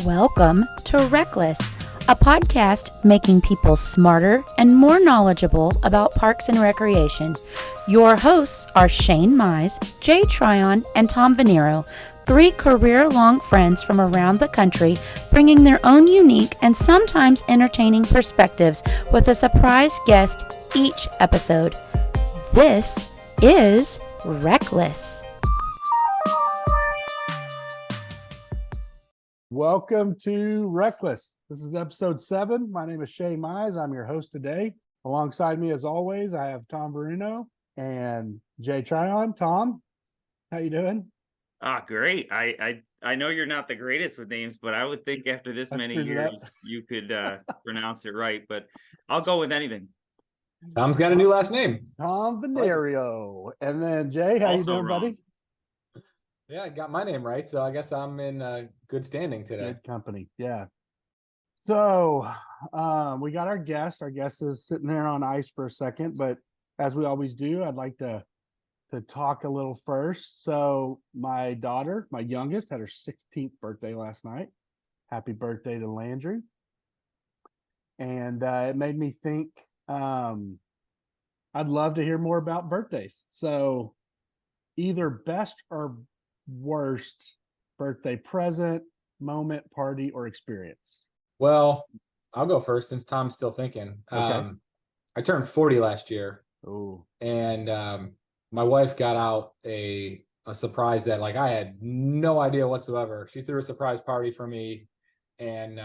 Welcome to RecLess, a podcast making people smarter and more knowledgeable about parks and recreation. Your hosts are Shane Mize, Jay Tryon, and Tom Venniro, three career-long friends from around the country, bringing their own unique and sometimes entertaining perspectives with a surprise guest each episode. This is RecLess. Welcome to RecLess. This is episode 7. My name is Shane Mize. I'm your host today. Alongside me, as always, I have Tom Venniro and Jay Tryon. Tom, how you doing? Great. I know you're not the greatest with names, but I would think after this many years you could pronounce it right. But I'll go with anything. Tom's got a new last name. Tom Venniro. And then Jay, how you doing, buddy? Yeah, I got my name right, so I guess I'm in good standing today. Good company, yeah. So we got our guest. Our guest is sitting there on ice for a second, but as we always do, I'd like to talk a little first. So my daughter, my youngest, had her 16th birthday last night. Happy birthday to Landry. And it made me think I'd love to hear more about birthdays. So either best or worst birthday present, moment, party, or experience? Well, I'll go first since Tom's still thinking. Okay. I turned 40 last year. Oh. And my wife got out a surprise that like I had no idea whatsoever. She threw a surprise party for me. And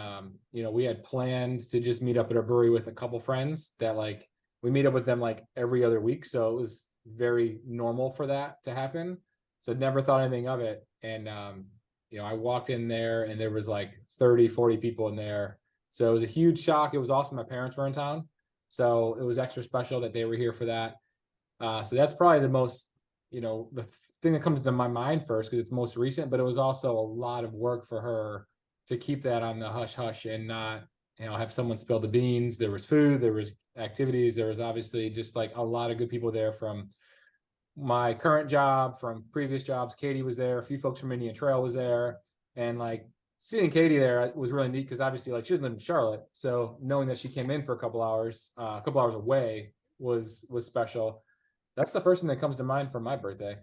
we had planned to just meet up at a brewery with a couple friends that like we meet up with them like every other week. So it was very normal for that to happen. So never thought anything of it. And, I walked in there and there was like 30, 40 people in there. So it was a huge shock. It was awesome. My parents were in town. So it was extra special that they were here for that. So that's probably the most, the thing that comes to my mind first because it's most recent, but it was also a lot of work for her to keep that on the hush hush and not, have someone spill the beans. There was food, there was activities. There was obviously just like a lot of good people there from my current job, from previous jobs. Katie was there, a few folks from Indian Trail was there, and like seeing Katie there was really neat because obviously like she doesn't live in Charlotte, so knowing that she came in for a couple hours away was special. That's the first thing that comes to mind for my birthday.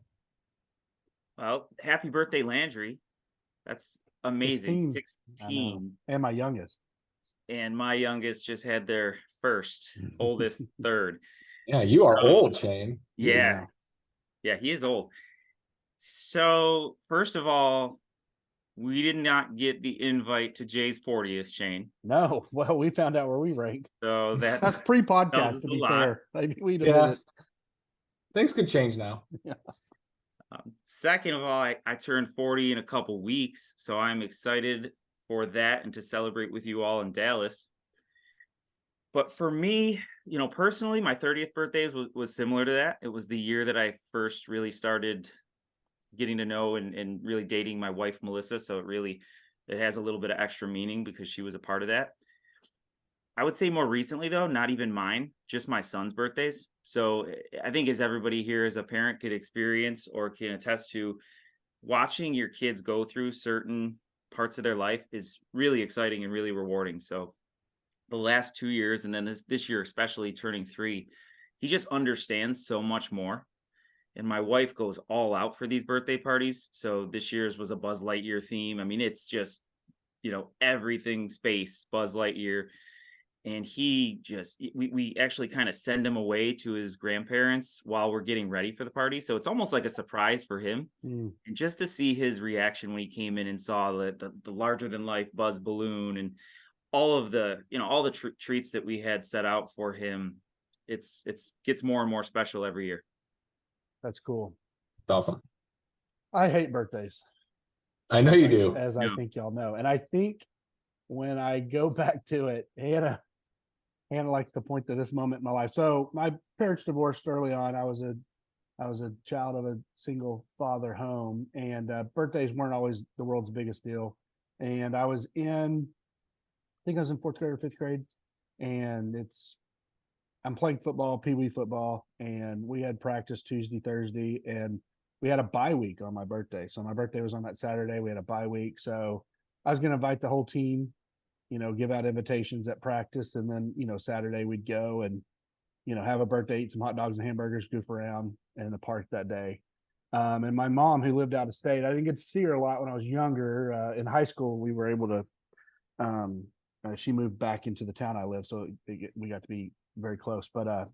Well, happy birthday, Landry. That's amazing. 16. And my youngest. And my youngest just had their first, oldest third. Yeah, you are old, Shane. Yeah. Yeah, he is old. So, first of all, we did not get the invite to Jay's 40th, Shane. No. Well, we found out where we rank. So that's pre-podcast, to be fair. Yeah. Things could change now. Yeah. Second of all, I turned 40 in a couple weeks, so I'm excited for that and to celebrate with you all in Dallas. But for me, personally, my 30th birthday was similar to that. It was the year that I first really started getting to know and really dating my wife, Melissa. So it has a little bit of extra meaning because she was a part of that. I would say more recently, though, not even mine, just my son's birthdays. So I think as everybody here as a parent could experience or can attest to, watching your kids go through certain parts of their life is really exciting and really rewarding. So the last 2 years, and then this year, especially turning 3, he just understands so much more. And my wife goes all out for these birthday parties. So this year's was a Buzz Lightyear theme. I mean, it's just, everything space, Buzz Lightyear. And we actually kind of send him away to his grandparents while we're getting ready for the party. So it's almost like a surprise for him. And just to see his reaction when he came in and saw the larger than life Buzz balloon and all of the, all the treats that we had set out for him, it's gets more and more special every year. That's cool. It's awesome. I hate birthdays. I know you do. As I think y'all know. And I think when I go back to it, Hannah likes to point to this moment in my life. So my parents divorced early on. I was a child of a single father home, and birthdays weren't always the world's biggest deal. And I think I was in 4th grade or 5th grade, and I'm playing football, pee-wee football, and we had practice Tuesday, Thursday, and we had a bye week on my birthday. So my birthday was on that Saturday. We had a bye week. So I was going to invite the whole team, give out invitations at practice. And then, Saturday we'd go and, have a birthday, eat some hot dogs and hamburgers, goof around in the park that day. And my mom, who lived out of state, I didn't get to see her a lot when I was younger. In high school, we were able to, she moved back into the town I live. So we got to be very close, but,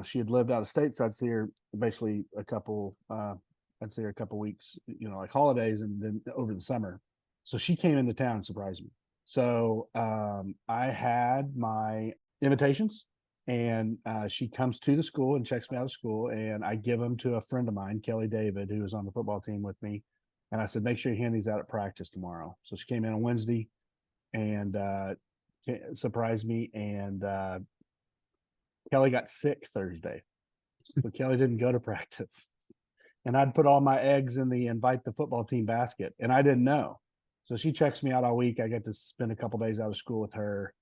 she had lived out of state. So I'd see her basically a couple weeks, like holidays and then over the summer. So she came into town and surprised me. So I had my invitations and she comes to the school and checks me out of school, and I give them to a friend of mine, Kelly David, who was on the football team with me. And I said, make sure you hand these out at practice tomorrow. So she came in on Wednesday and surprised me. And Kelly got sick Thursday. So Kelly didn't go to practice. And I'd put all my eggs in the invite the football team basket, and I didn't know. So she checks me out all week. I get to spend a couple days out of school with her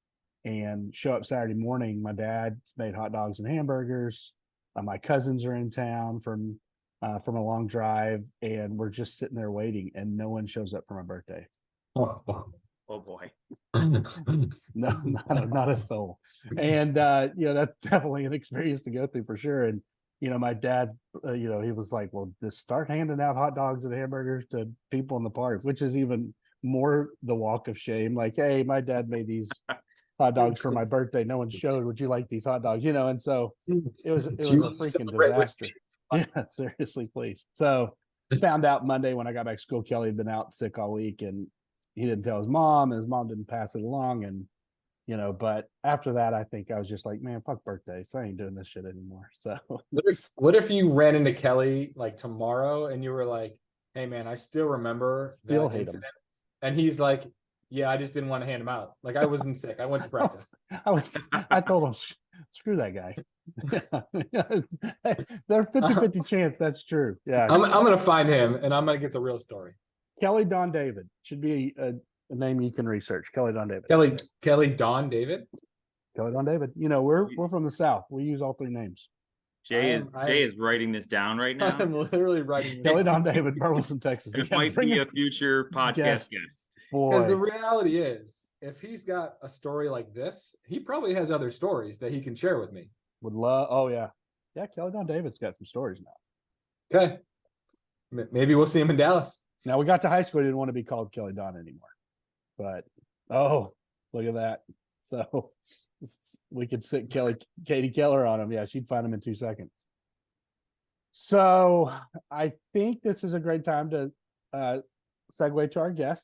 and show up Saturday morning. My dad's made hot dogs and hamburgers. My cousins are in town from a long drive, and we're just sitting there waiting, and no one shows up for my birthday. Oh, Oh boy. No, not a soul. And that's definitely an experience to go through for sure. And my dad, he was like, well, just start handing out hot dogs and hamburgers to people in the park, which is even more the walk of shame. Like, hey, my dad made these hot dogs for my birthday. No one showed. Would you like these hot dogs? And so it was a freaking disaster. Yeah, seriously, please. So found out Monday when I got back to school, Kelly had been out sick all week, and he didn't tell his mom, and his mom didn't pass it along. And but after that, I think I was just like, man, fuck birthdays. I ain't doing this shit anymore. So what if you ran into Kelly like tomorrow and you were like, hey man, I still remember that hate incident. And he's like, yeah, I just didn't want to hand him out. Like, I wasn't sick. I went to practice. I told him, screw that guy. There's 50-50 chance that's true. Yeah. I'm going to find him and I'm going to get the real story. Kelly Don David should be a name you can research. Kelly Don David. Kelly Don David. Kelly Don David. We're from the South. We use all three names. Jay is writing this down right now. I'm literally writing Kelly Don David, Burleson, Texas. It might be a future podcast guest. Because the reality is, if he's got a story like this, he probably has other stories that he can share with me. Would love. Oh yeah, Kelly Don David's got some stories now. Okay, maybe we'll see him in Dallas. Now we got to high school, he didn't want to be called Kelly Don anymore, but look at that. So we could sit Katie Keller on him. Yeah, she'd find him in 2 seconds. So I think this is a great time to segue to our guest.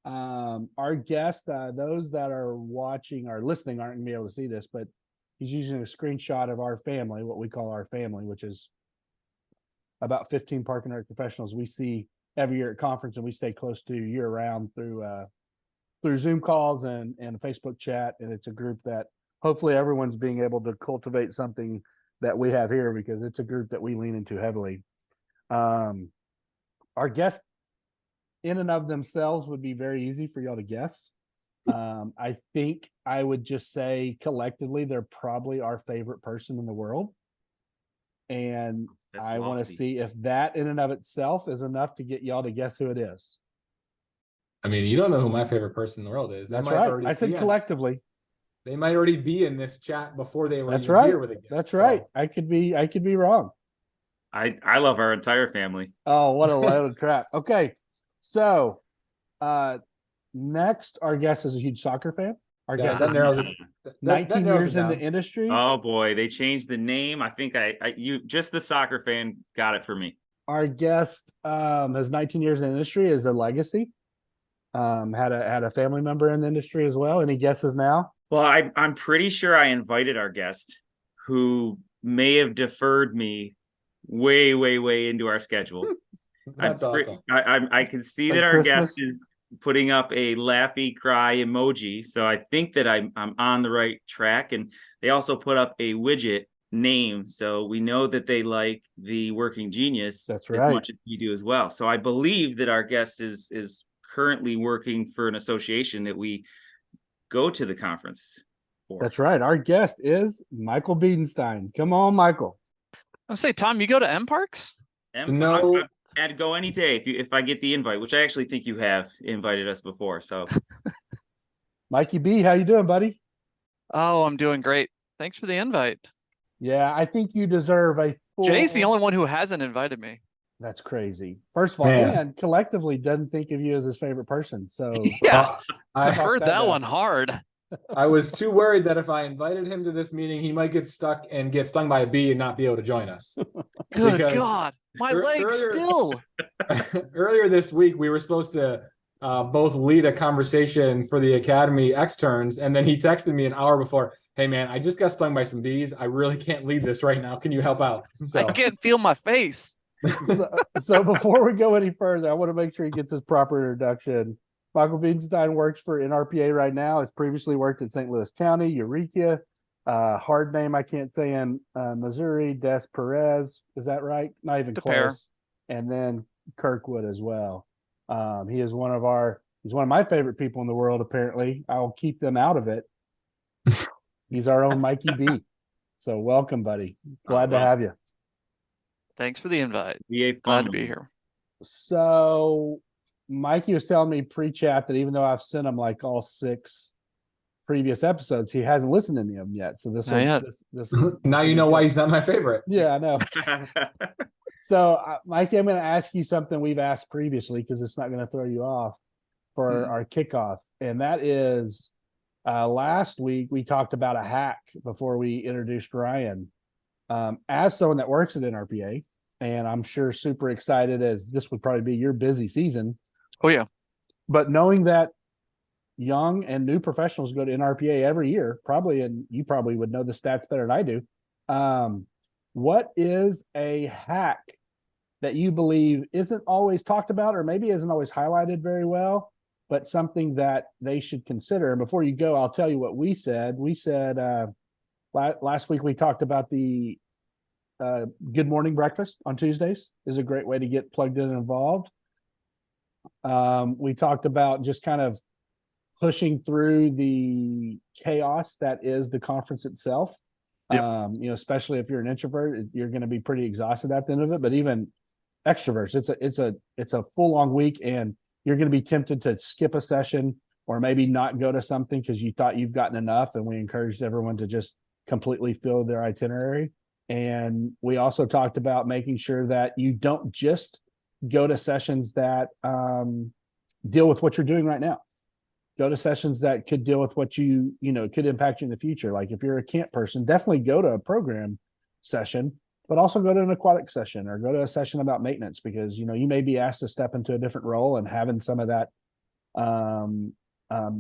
Our guest, those that are watching or listening aren't gonna be able to see this, but he's using a screenshot of our family, what we call our family, which is about 15 park and rec professionals we see every year at conference, and we stay close to year round through Zoom calls and a Facebook chat. And it's a group that hopefully everyone's being able to cultivate something that we have here, because it's a group that we lean into heavily. Our guests in and of themselves would be very easy for y'all to guess. I think I would just say collectively, they're probably our favorite person in the world. And I want to see if that in and of itself is enough to get y'all to guess who it is. I mean, you don't know who my favorite person in the world is. That's right. I said collectively. They might already be in this chat before they were here with a guest. That's right. I could be wrong. I love our entire family. Oh, what a load of crap. Okay. So next, our guest is a huge soccer fan. Our guest that narrows it. 19 years in the industry. Oh boy, they changed the name. I think you just the soccer fan got it for me. Our guest has 19 years in the industry, is a legacy. Had a family member in the industry as well. Any guesses now? Well, I'm pretty sure I invited our guest, who may have deferred me way into our schedule. That's awesome. I can see that our guest is putting up a laughy cry emoji, so I think that I'm on the right track. And they also put up a widget name, so we know that they like the Working Genius as much as we do as well. So I believe that our guest is currently working for an association that we go to the conference for. That's right. Our guest is Michael Biedenstein. Come on, Michael. I'll say, Tom, you go to M Parks? No, I'd go any day if I get the invite, which I actually think you have invited us before. So Mikey B, how you doing, buddy? Oh, I'm doing great. Thanks for the invite. Yeah, I think you deserve a full. Jay's the only one who hasn't invited me. That's crazy. First of all, Man. and collectively doesn't think of you as his favorite person. So Yeah, I, deferred that that down. one hard. I was too worried that if I invited him to this meeting, he might get stuck and get stung by a bee and not be able to join us. Good Because God, my ear- legs earlier- still. Earlier this week, we were supposed to both lead a conversation for the Academy externs, and then he texted me an hour before, "Hey man, I just got stung by some bees. I really can't lead this right now. Can you help out?" So I can't feel my face. so before we go any further, I want to make sure he gets his proper introduction. Michael Biedenstein works for NRPA right now. Has previously worked in St. Louis County, Eureka, hard name I can't say in Missouri, Des Perez. Is that right? Not even Des Peres. close. And then Kirkwood as well. He is he's one of my favorite people in the world, apparently. I'll keep them out of it. He's our own Mikey B. So welcome, buddy. Glad to have you. Thanks for the invite. be Glad to be here. So Mikey was telling me pre-chat that even though I've sent him like all 6 previous episodes, he hasn't listened to any of them yet. So this Not yet. this is now you know why he's not my favorite. yeah, I know. So Mikey, I'm going to ask you something we've asked previously because it's not going to throw you off for our kickoff, and that is last week we talked about a hack before we introduced Ryan. As someone that works at NRPA, and I'm sure super excited as this would probably be your busy season. Oh yeah. But knowing that young and new professionals go to NRPA every year, probably, and you probably would know the stats better than I do. What is a hack that you believe isn't always talked about, or maybe isn't always highlighted very well, but something that they should consider? And before you go, I'll tell you what we said. We said last week we talked about the good morning breakfast on Tuesdays is a great way to get plugged in and involved. We talked about just kind of pushing through the chaos that is the conference itself. Yep. Especially if you're an introvert, you're going to be pretty exhausted at the end of it. But even extroverts, it's a full long week, and you're going to be tempted to skip a session or maybe not go to something because you thought you've gotten enough. And we encouraged everyone to just completely fill their itinerary. And we also talked about making sure that you don't just go to sessions that deal with what you're doing right now. Go to sessions that could deal with what could impact you in the future. Like if you're a camp person, definitely go to a program session, but also go to an aquatic session or go to a session about maintenance, because you may be asked to step into a different role, and having some of that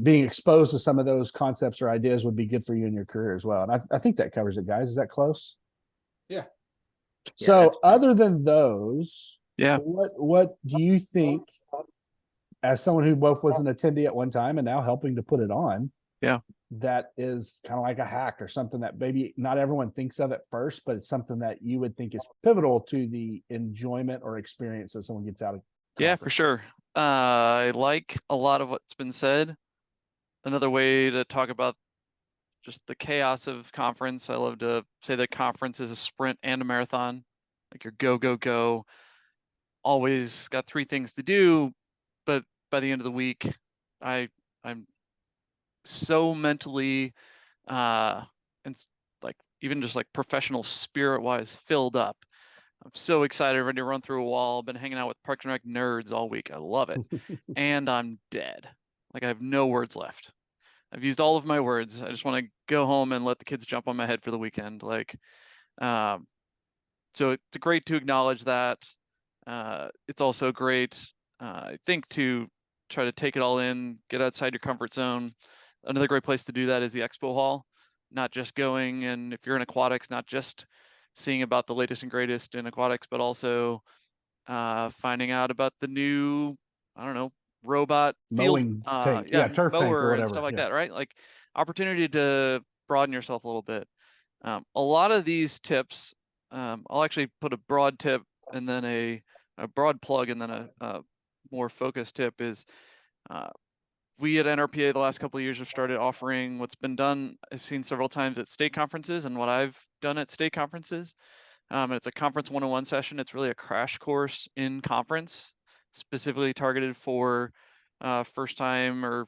being exposed to some of those concepts or ideas would be good for you in your career as well. And I think that covers it, guys. Is that close? Yeah. So other than those, Yeah. what do you think, as someone who both was an attendee at one time and now helping to put it on, Yeah. that is kind of like a hack or something that maybe not everyone thinks of at first, but it's something that you would think is pivotal to the enjoyment or experience that someone gets out of Yeah, for conference? sure. I like a lot of what's been said. Another way to talk about just the chaos of conference, I love to say that conference is a sprint and a marathon. Like you're go, go, go. Always got 3 things to do, but by the end of the week, I'm so mentally and like even just like professional spirit wise filled up. I'm so excited, ready to run through a wall. Been hanging out with Parks and Rec nerds all week. I love it. And I'm dead. Like I have no words left. I've used all of my words. I just want to go home and let the kids jump on my head for the weekend. Like, so it's great to acknowledge that. It's also great, I think, to try to take it all in, get outside your comfort zone. Another great place to do that is the expo hall, not just going, and if you're in aquatics, not just seeing about the latest and greatest in aquatics, but also finding out about the new, I don't know, robot Mowing tank, turf tank or mower whatever, and stuff like yeah. that, right? Like opportunity to broaden yourself a little bit. A lot of these tips, I'll actually put a broad tip and then a broad plug and then a more focused tip is we at NRPA the last couple of years have started offering what's been done, I've seen several times at state conferences and what I've done at state conferences, And it's a conference 101 session. It's really a crash course in conference, specifically targeted for first time or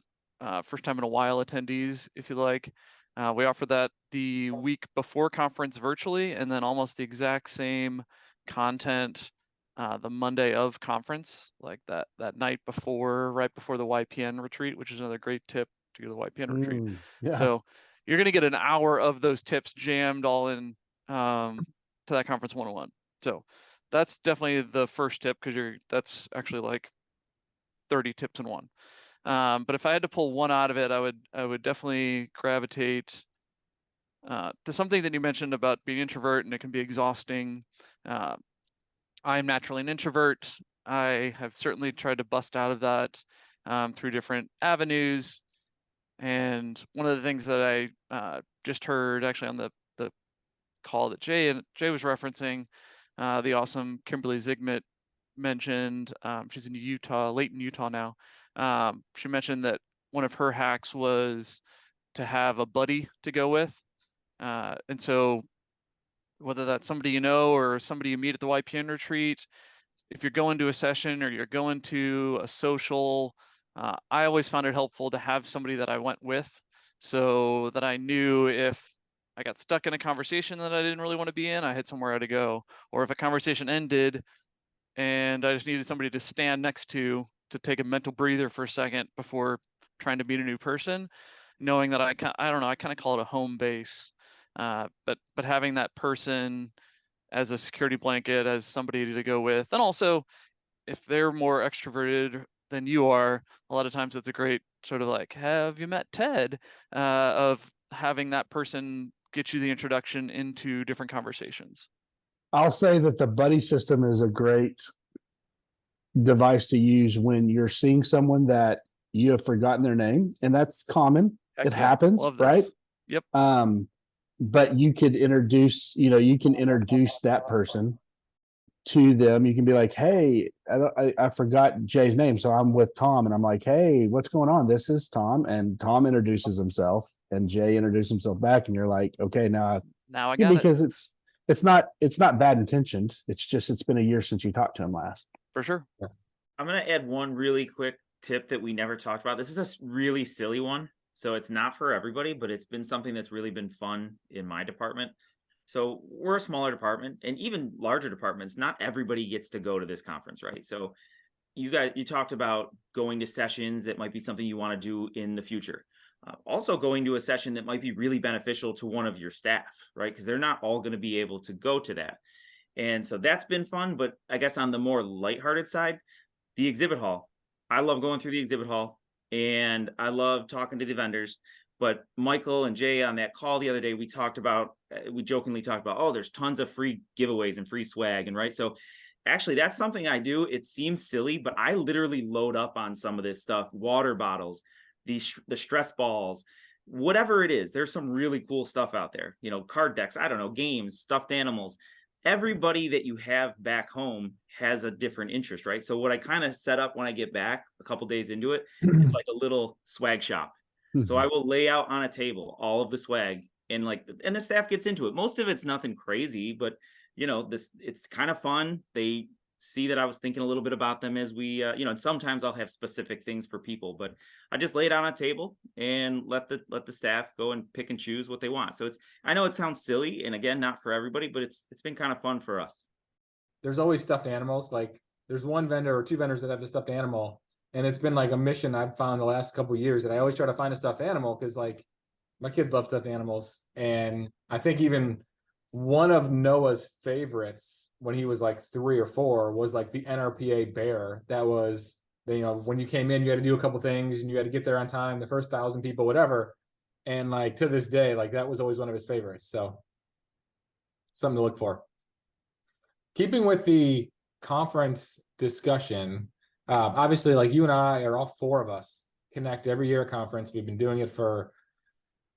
first time in a while attendees, if you like. We offer that the week before conference virtually, and then almost the exact same content the Monday of conference, like that night before, right before the YPN retreat, which is another great tip to go to the YPN retreat. Yeah. So you're going to get an hour of those tips jammed all in to that conference 101. So that's definitely the first tip, because that's actually like 30 tips in one. But if I had to pull one out of it, I would definitely gravitate to something that you mentioned about being introvert, and it can be exhausting. I'm naturally an introvert. I have certainly tried to bust out of that through different avenues. And one of the things that I just heard actually on the call that Jay was referencing, the awesome Kimberly Zigmit mentioned, she's in Utah, Layton, Utah now. She mentioned that one of her hacks was to have a buddy to go with. And so whether that's somebody you know or somebody you meet at the YPN retreat, if you're going to a session or you're going to a social, I always found it helpful to have somebody that I went with, so that I knew if I got stuck in a conversation that I didn't really want to be in, I had somewhere to go. Or if a conversation ended and I just needed somebody to stand next to take a mental breather for a second before trying to meet a new person, knowing that I don't know, I kind of call it a home base. But having that person as a security blanket, as somebody to go with. And also, if they're more extroverted than you are, a lot of times it's a great sort of like, have you met Ted? Of having that person get you the introduction into different conversations. I'll say that the buddy system is a great device to use when you're seeing someone that you have forgotten their name, and that's common. Heck It yeah, happens, love right? this. Yep. But you could introduce, you can introduce that person to them. You can be like, hey, I forgot Jay's name, so I'm with Tom, and I'm like, hey, what's going on? This is Tom, and Tom introduces himself, and Jay introduces himself back, and you're like, okay, now I got because it's not bad intentioned. It's just it's been a year since you talked to him last. For sure. I'm going to add one really quick tip that we never talked about. This is a really silly one, so it's not for everybody, but it's been something that's really been fun in my department. So we're a smaller department, and even larger departments, not everybody gets to go to this conference, right? So you talked about going to sessions that might be something you want to do in the future. Also going to a session that might be really beneficial to one of your staff, right? Because they're not all going to be able to go to that. And so that's been fun. But I guess on the more lighthearted side, the exhibit hall. I love going through the exhibit hall, and I love talking to the vendors. But Michael and Jay on that call the other day, we jokingly talked about, oh, there's tons of free giveaways and free swag. And right. So actually, that's something I do. It seems silly, but I literally load up on some of this stuff, water bottles, the stress balls, whatever it is. There's some really cool stuff out there, card decks, I don't know, games, stuffed animals. Everybody that you have back home has a different interest, right? So what I kind of set up when I get back a couple days into it is like a little swag shop. So I will lay out on a table all of the swag, and the staff gets into it. Most of it's nothing crazy, but it's kind of fun. They see that I was thinking a little bit about them as we, and sometimes I'll have specific things for people, but I just lay it on a table and let the staff go and pick and choose what they want. So I know it sounds silly, and again, not for everybody, but it's been kind of fun for us. There's always stuffed animals. Like there's one vendor or two vendors that have the stuffed animal, and it's been like a mission I've found the last couple of years that I always try to find a stuffed animal, because like my kids love stuffed animals. And I think even one of Noah's favorites when he was like 3 or 4 was like the NRPA bear. That was, when you came in, you had to do a couple things and you had to get there on time, the first 1,000 people, whatever. And like to this day, like that was always one of his favorites. So something to look for. Keeping with the conference discussion, obviously, like you and I, or all 4 of us, connect every year at conference. We've been doing it for,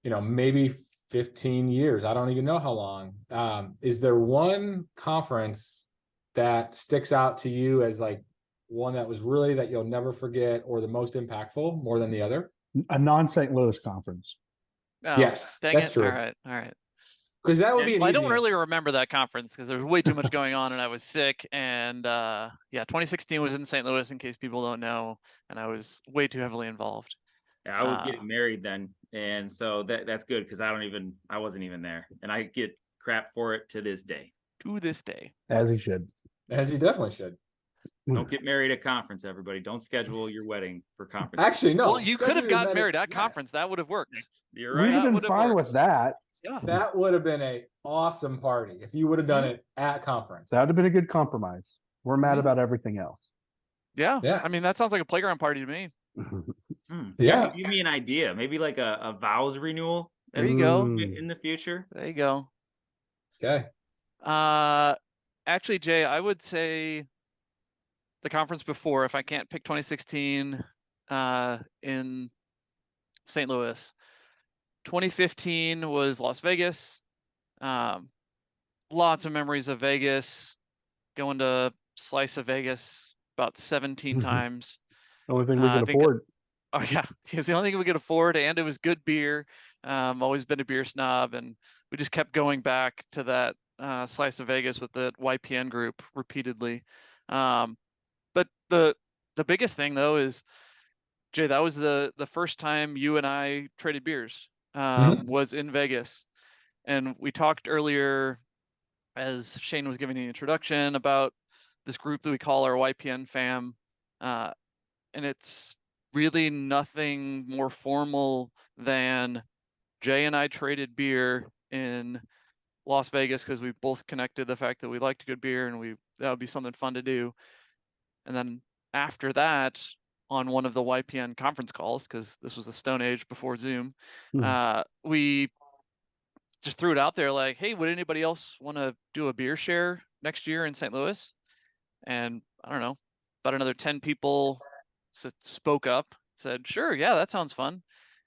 maybe 15 years. I don't even know how long. Is there one conference that sticks out to you as like one that was really that you'll never forget, or the most impactful more than the other? A non-St. Louis conference. Oh, yes, dang that's it. true. All right. Because that would be an Well, I easy don't really answer. remember that conference because there was way too much going on and I was sick. And yeah, 2016 was in St. Louis, in case people don't know, and I was way too heavily involved. I was getting married then, and so that's good because I wasn't even there, and I get crap for it to this day. To this day. As he should. As he definitely should. Don't get married at conference, everybody. Don't schedule your wedding for conference. Actually, no. Well, you could have schedule your gotten wedding- married at yes. conference. That would have worked. You're We'd right. have That been would've fine worked. with that. Yeah. That would have been a awesome party if you would have done it at conference. That would have been a good compromise. We're mad Mhm. about everything else. Yeah. Yeah. I mean, that sounds like a playground party to me. Yeah. Give me an idea. Maybe like a vows renewal. There you go. In the future. There you go. Okay. Actually, Jay, I would say the conference before, if I can't pick 2016 in St. Louis. 2015 was Las Vegas. Lots of memories of Vegas. Going to Slice of Vegas about 17 times. Only thing we I can think- afford. Oh yeah, it's the only thing we could afford, and it was good beer. Always been a beer snob, and we just kept going back to that Slice of Vegas with the YPN group repeatedly. But the biggest thing though is, Jay, that was the first time you and I traded beers. Was in Vegas, and we talked earlier as Shane was giving the introduction about this group that we call our YPN fam, and it's really nothing more formal than Jay and I traded beer in Las Vegas because we both connected the fact that we liked good beer and that would be something fun to do. And then after that, on one of the YPN conference calls, because this was the Stone Age before Zoom, we just threw it out there like, hey, would anybody else want to do a beer share next year in St. Louis? And I don't know, about another 10 people spoke up, said, sure, yeah, that sounds fun.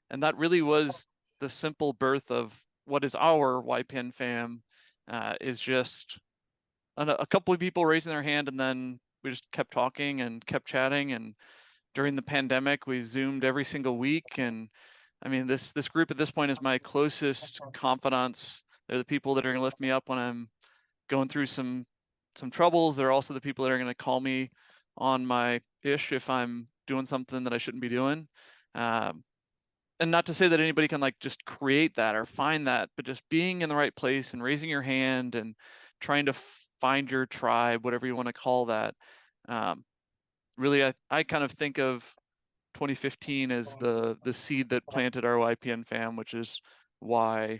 And that really was the simple birth of what is our YPN fam, is just a couple of people raising their hand, and then we just kept talking and kept chatting. And during the pandemic, we Zoomed every single week. And I mean, this group at this point is my closest confidants. They're the people that are gonna lift me up when I'm going through some troubles. They're also the people that are gonna call me on my ish if I'm doing something that I shouldn't be doing. And not to say that anybody can like just create that or find that, but just being in the right place and raising your hand and trying to find your tribe, whatever you want to call that. Really, I kind of think of 2015 as the seed that planted our YPN fam, which is why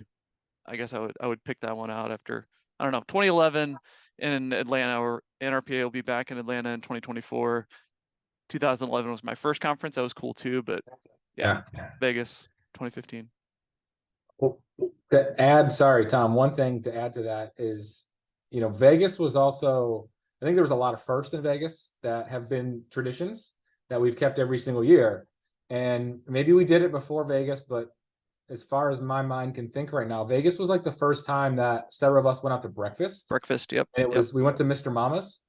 I guess I would pick that one out after, I don't know, 2011 in Atlanta, or NRPA will be back in Atlanta in 2024. 2011 was my first conference. That was cool too, but yeah. Vegas 2015. Well, sorry, Tom, one thing to add to that is, Vegas was also, I think there was a lot of firsts in Vegas that have been traditions that we've kept every single year. And maybe we did it before Vegas, but as far as my mind can think right now, Vegas was like the first time that several of us went out to breakfast. Yep. And we went to Mr. Mama's.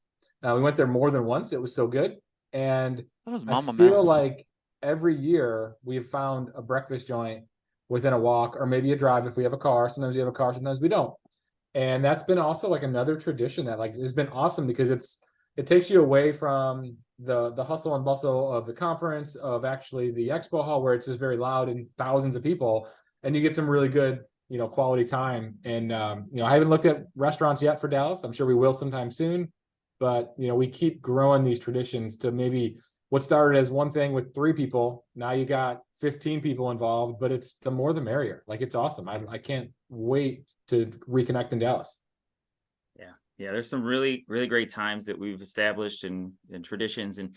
We went there more than once. It was so good. And That was I Mama feel Matt's. like every year we've found a breakfast joint within a walk, or maybe a drive if we have a car. Sometimes we have a car, sometimes we don't. And that's been also like another tradition that like has been awesome, because it takes you away from the hustle and bustle of the conference, of actually the expo hall, where it's just very loud and thousands of people, and you get some really good, quality time. And I haven't looked at restaurants yet for Dallas. I'm sure we will sometime soon, but we keep growing these traditions to maybe what started as one thing with 3 people, now you got 15 people involved, but it's the more the merrier. Like, it's awesome. I can't wait to reconnect in Dallas. Yeah, there's some really, really great times that we've established and traditions. And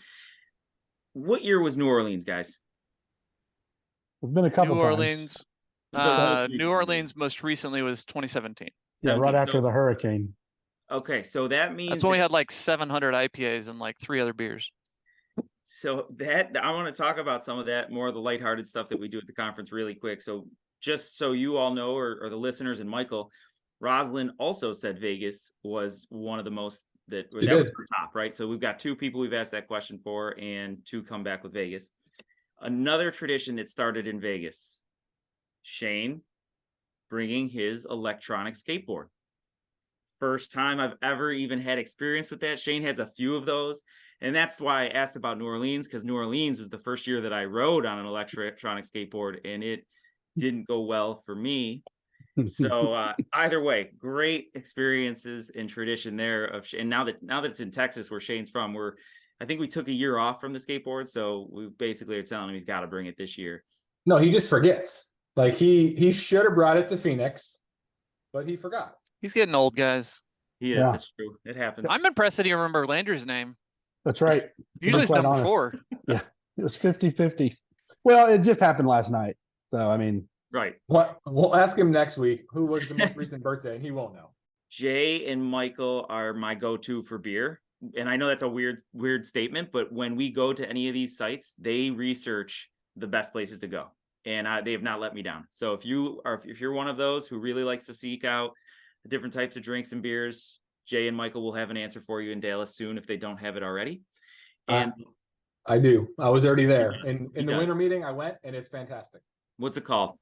what year was New Orleans, guys? It's been a couple New times. Orleans. New Orleans most recently was 2017. Yeah, right 17. after the hurricane. Okay, so that means That's when we had like 700 IPAs and like 3 other beers. So that I want to talk about some of that, more of the lighthearted stuff that we do at the conference really quick. So just so you all know, or the listeners and Michael, Rosalind also said Vegas was one of the most that was the top, right? So we've got 2 people we've asked that question for, and 2 come back with Vegas. Another tradition that started in Vegas, Shane, bringing his electronic skateboard. First time I've ever even had experience with that. Shane has a few of those. And that's why I asked about New Orleans, because New Orleans was the first year that I rode on an electronic skateboard, and it didn't go well for me. So either way, great experiences and tradition there of, and now that it's in Texas where Shane's from, I think we took a year off from the skateboard, so we basically are telling him he's got to bring it this year. No, he just forgets. Like he should have brought it to Phoenix, but he forgot. He's getting old, guys. He is. Yeah. It's true. It happens. I'm impressed that he remember Landry's name. That's right. Usually it's quite number honest. 4. Yeah, it was 50-50. Well, it just happened last night. So, I mean. Right. What? We'll ask him next week who was the most recent birthday, and he won't know. Jay and Michael are my go-to for beer. And I know that's a weird statement, but when we go to any of these sites, they research the best places to go. And they have not let me down. So if you're one of those who really likes to seek out the different types of drinks and beers, Jay and Michael will have an answer for you in Dallas soon if they don't have it already. And I do. I was already there. In the does. winter meeting, I went, and it's fantastic. What's it called?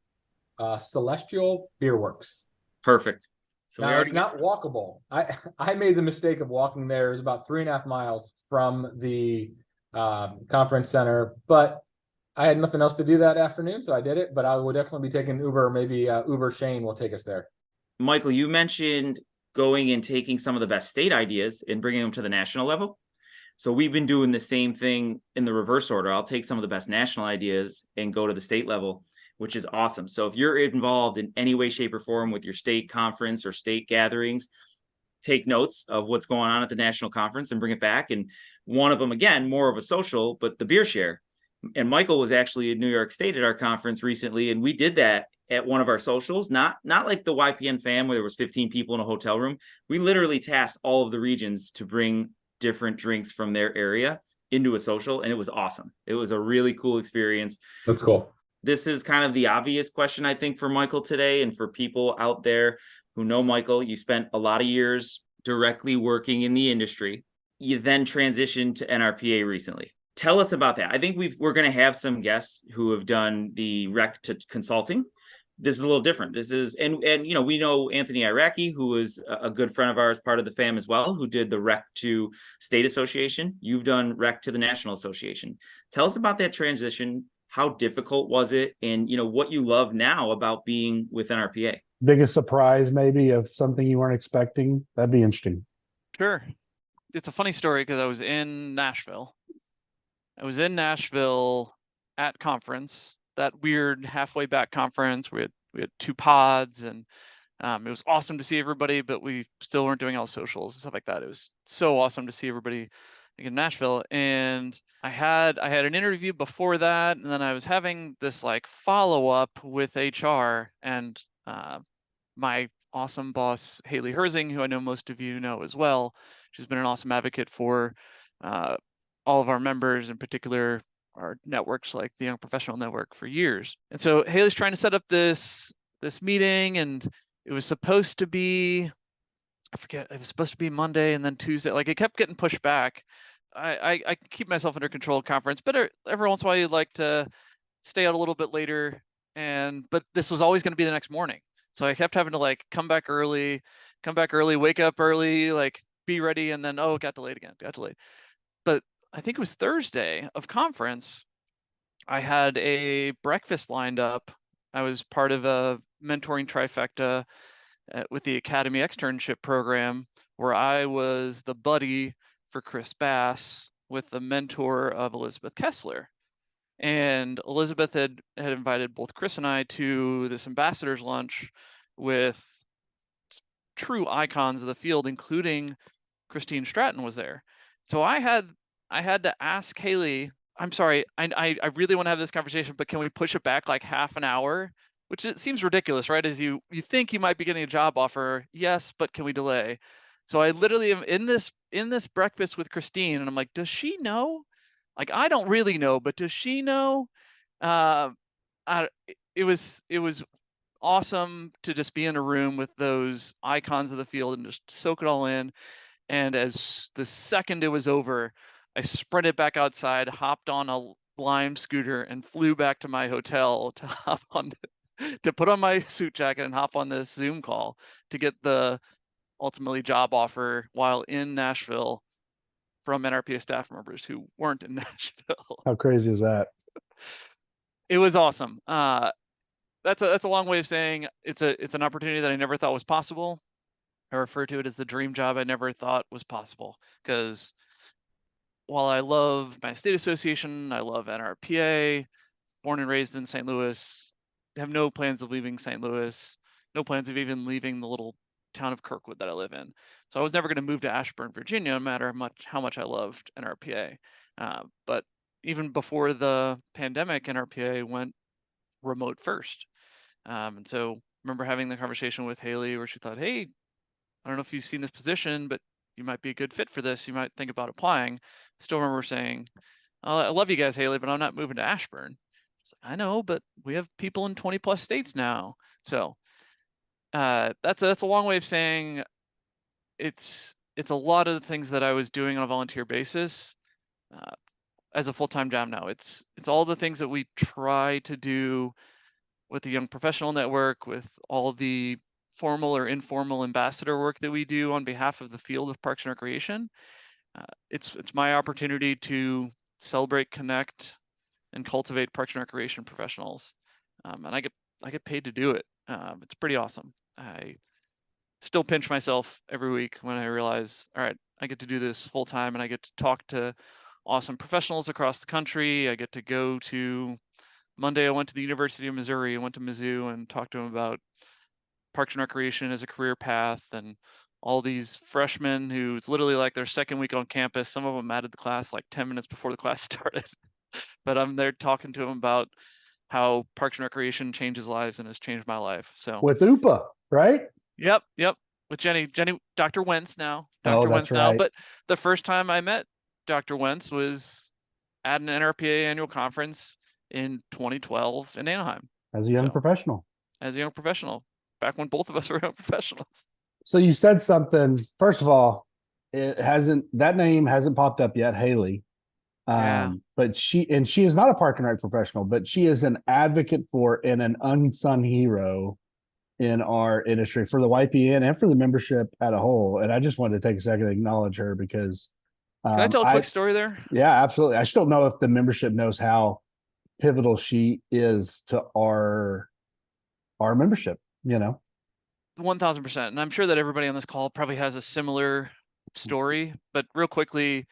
Celestial Beer Works. Perfect. So now, it's not walkable. I made the mistake of walking there. It was about 3.5 miles from the conference center, but I had nothing else to do that afternoon, so I did it. But I will definitely be taking Uber. Maybe Uber Shane will take us there. Michael, you mentioned going and taking some of the best state ideas and bringing them to the national level. So we've been doing the same thing in the reverse order. I'll take some of the best national ideas and go to the state level, which is awesome. So if you're involved in any way, shape, or form with your state conference or state gatherings, take notes of what's going on at the national conference and bring it back. And one of them, again, more of a social, but the beer share. And Michael was actually in New York State at our conference recently, and we did that at one of our socials, not like the YPN fam where there was 15 people in a hotel room. We literally tasked all of the regions to bring different drinks from their area into a social, and it was awesome. It was a really cool experience. That's cool. This is kind of the obvious question, I think, for Michael today, and for people out there who know Michael. You spent a lot of years directly working in the industry. You then transitioned to NRPA recently. Tell us about that. I think we're going to have some guests who have done the rec to consulting. This is a little different. This is, and we know Anthony Iraqi, who is a good friend of ours, part of the fam as well, who did the rec to state association. You've done rec to the national association. Tell us about that transition. How difficult was it? And, what you love now about being with NRPA. Biggest surprise maybe of something you weren't expecting? That'd be interesting. Sure. It's a funny story because I was in Nashville. At conference, that weird halfway back conference. We had 2 pods, and it was awesome to see everybody, but we still weren't doing all socials and stuff like that. It was so awesome to see everybody in Nashville. And I had an interview before that, and then I was having this like follow-up with HR, and my awesome boss, Haley Herzing, who I know most of you know as well. She's been an awesome advocate for all of our members, in particular our networks like the Young Professional Network, for years. And so Haley's trying to set up this meeting, and it was supposed to be, I forget, it was supposed to be Monday and then Tuesday. Like, it kept getting pushed back. I keep myself under control at conference, but every once in a while you'd like to stay out a little bit later. But this was always going to be the next morning. So I kept having to like come back early, wake up early, like be ready, and then, oh, it got delayed again, But I think it was Thursday of conference, I had a breakfast lined up. I was part of a mentoring trifecta with the Academy externship program, where I was the buddy for Chris Bass with the mentor of Elizabeth Kessler. And Elizabeth had invited both Chris and I to this ambassador's lunch with true icons of the field, including Christine Stratton was there. So I had to ask Haley, I'm sorry, I really want to have this conversation, but can we push it back like half an hour? Which it seems ridiculous, right? As you think you might be getting a job offer. Yes, but can we delay? So I literally am in this breakfast with Christine, and I'm like, does she know? Like, I don't really know, but does she know? It was awesome to just be in a room with those icons of the field and just soak it all in. And as the second it was over, I sprinted back outside, hopped on a Lime scooter, and flew back to my hotel to hop on to put on my suit jacket and hop on this Zoom call to get the ultimately job offer while in Nashville from NRPA staff members who weren't in Nashville. How crazy is that? It was awesome. That's a long way of saying it's an opportunity that I never thought was possible. I refer to it as the dream job I never thought was possible, because while I love my state association, I love NRPA, born and raised in St. Louis, have no plans of leaving St. Louis, no plans of even leaving the little town of Kirkwood that I live in. So I was never going to move to Ashburn, Virginia, no matter how much I loved NRPA. But even before the pandemic, NRPA went remote first. And so I remember having the conversation with Haley where she thought, hey, I don't know if you've seen this position, but you might be a good fit for this. You might think about applying. Still remember saying, oh, I love you guys, Haley, but I'm not moving to Ashburn. I know, but we have people in 20 plus states now. So that's a long way of saying it's a lot of the things that I was doing on a volunteer basis as a full-time job now. It's all the things that we try to do with the Young Professional Network, with all the formal or informal ambassador work that we do on behalf of the field of Parks and Recreation. It's my opportunity to celebrate, connect, and cultivate Parks and Recreation professionals, and I get paid to do it. It's pretty awesome. I still pinch myself every week when I realize, all right, I get to do this full time, and I get to talk to awesome professionals across the country. I get to go to Monday. I went to the University of Missouri. I went to Mizzou and talked to them about Parks and Recreation as a career path, and all these freshmen who it's literally like their second week on campus. Some of them added the class like 10 minutes before the class started. But I'm there talking to them about how Parks and Recreation changes lives and has changed my life. So With UPA, right? Yep. With Jenny, Dr. Wentz now, Oh, Dr. that's Wentz now. right. But the first time I met Dr. Wentz was at an NRPA annual conference in 2012 in Anaheim. As a young So, professional. As a young professional, back when both of us were young professionals. So you said something. First of all, that name hasn't popped up yet, Haley. Yeah. But she is not a Park and Rec professional, but she is an advocate for and an unsung hero in our industry for the YPN and for the membership at a whole. And I just wanted to take a second to acknowledge her because Can I tell a quick story there? Yeah, absolutely. I just don't know if the membership knows how pivotal she is to our membership, 1000%. And I'm sure that everybody on this call probably has a similar story, but real quickly,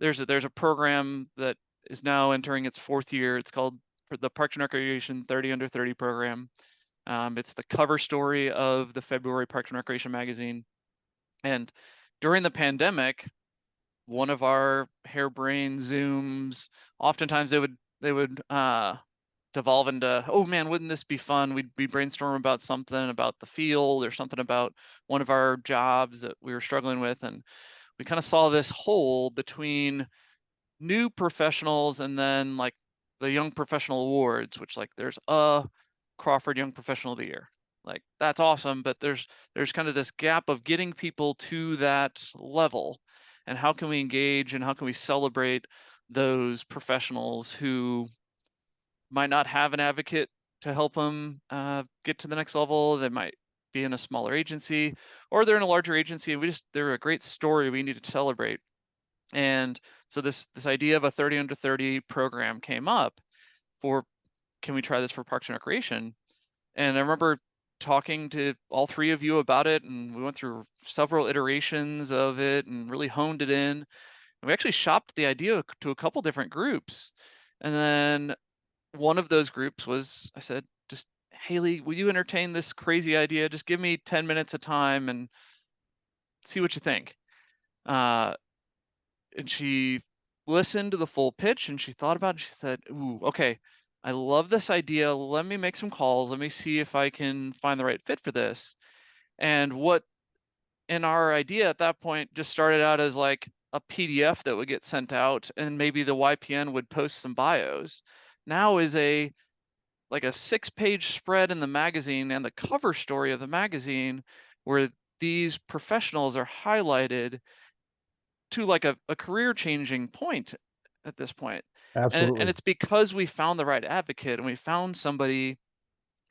there's a program that is now entering its 4th year. It's called the Parks and Recreation 30 Under 30 program. It's the cover story of the February Parks and Recreation magazine. And during the pandemic, one of our harebrained Zooms, oftentimes they would devolve into, oh man, wouldn't this be fun? We'd brainstorm about something about the field or something about one of our jobs that we were struggling with. And we kind of saw this hole between new professionals and then like the Young Professional Awards, which like there's a Crawford Young Professional of the Year. Like that's awesome, but there's kind of this gap of getting people to that level. And how can we engage and how can we celebrate those professionals who might not have an advocate to help them get to the next level? They might be in a smaller agency, or they're in a larger agency and they're a great story we need to celebrate. And so this idea of a 30 under 30 program came up for, can we try this for Parks and Recreation? And I remember talking to all 3 of you about it, and we went through several iterations of it and really honed it in. And we actually shopped the idea to a couple different groups. And then one of those groups was, I said, just, Haley, will you entertain this crazy idea? Just give me 10 minutes of time and see what you think. And she listened to the full pitch and she thought about it. She said, ooh, okay, I love this idea. Let me make some calls. Let me see if I can find the right fit for this. And what in our idea at that point just started out as like a PDF that would get sent out and maybe the YPN would post some bios. Now is like a 6-page spread in the magazine and the cover story of the magazine where these professionals are highlighted to like a career changing point at this point. Absolutely. And it's because we found the right advocate and we found somebody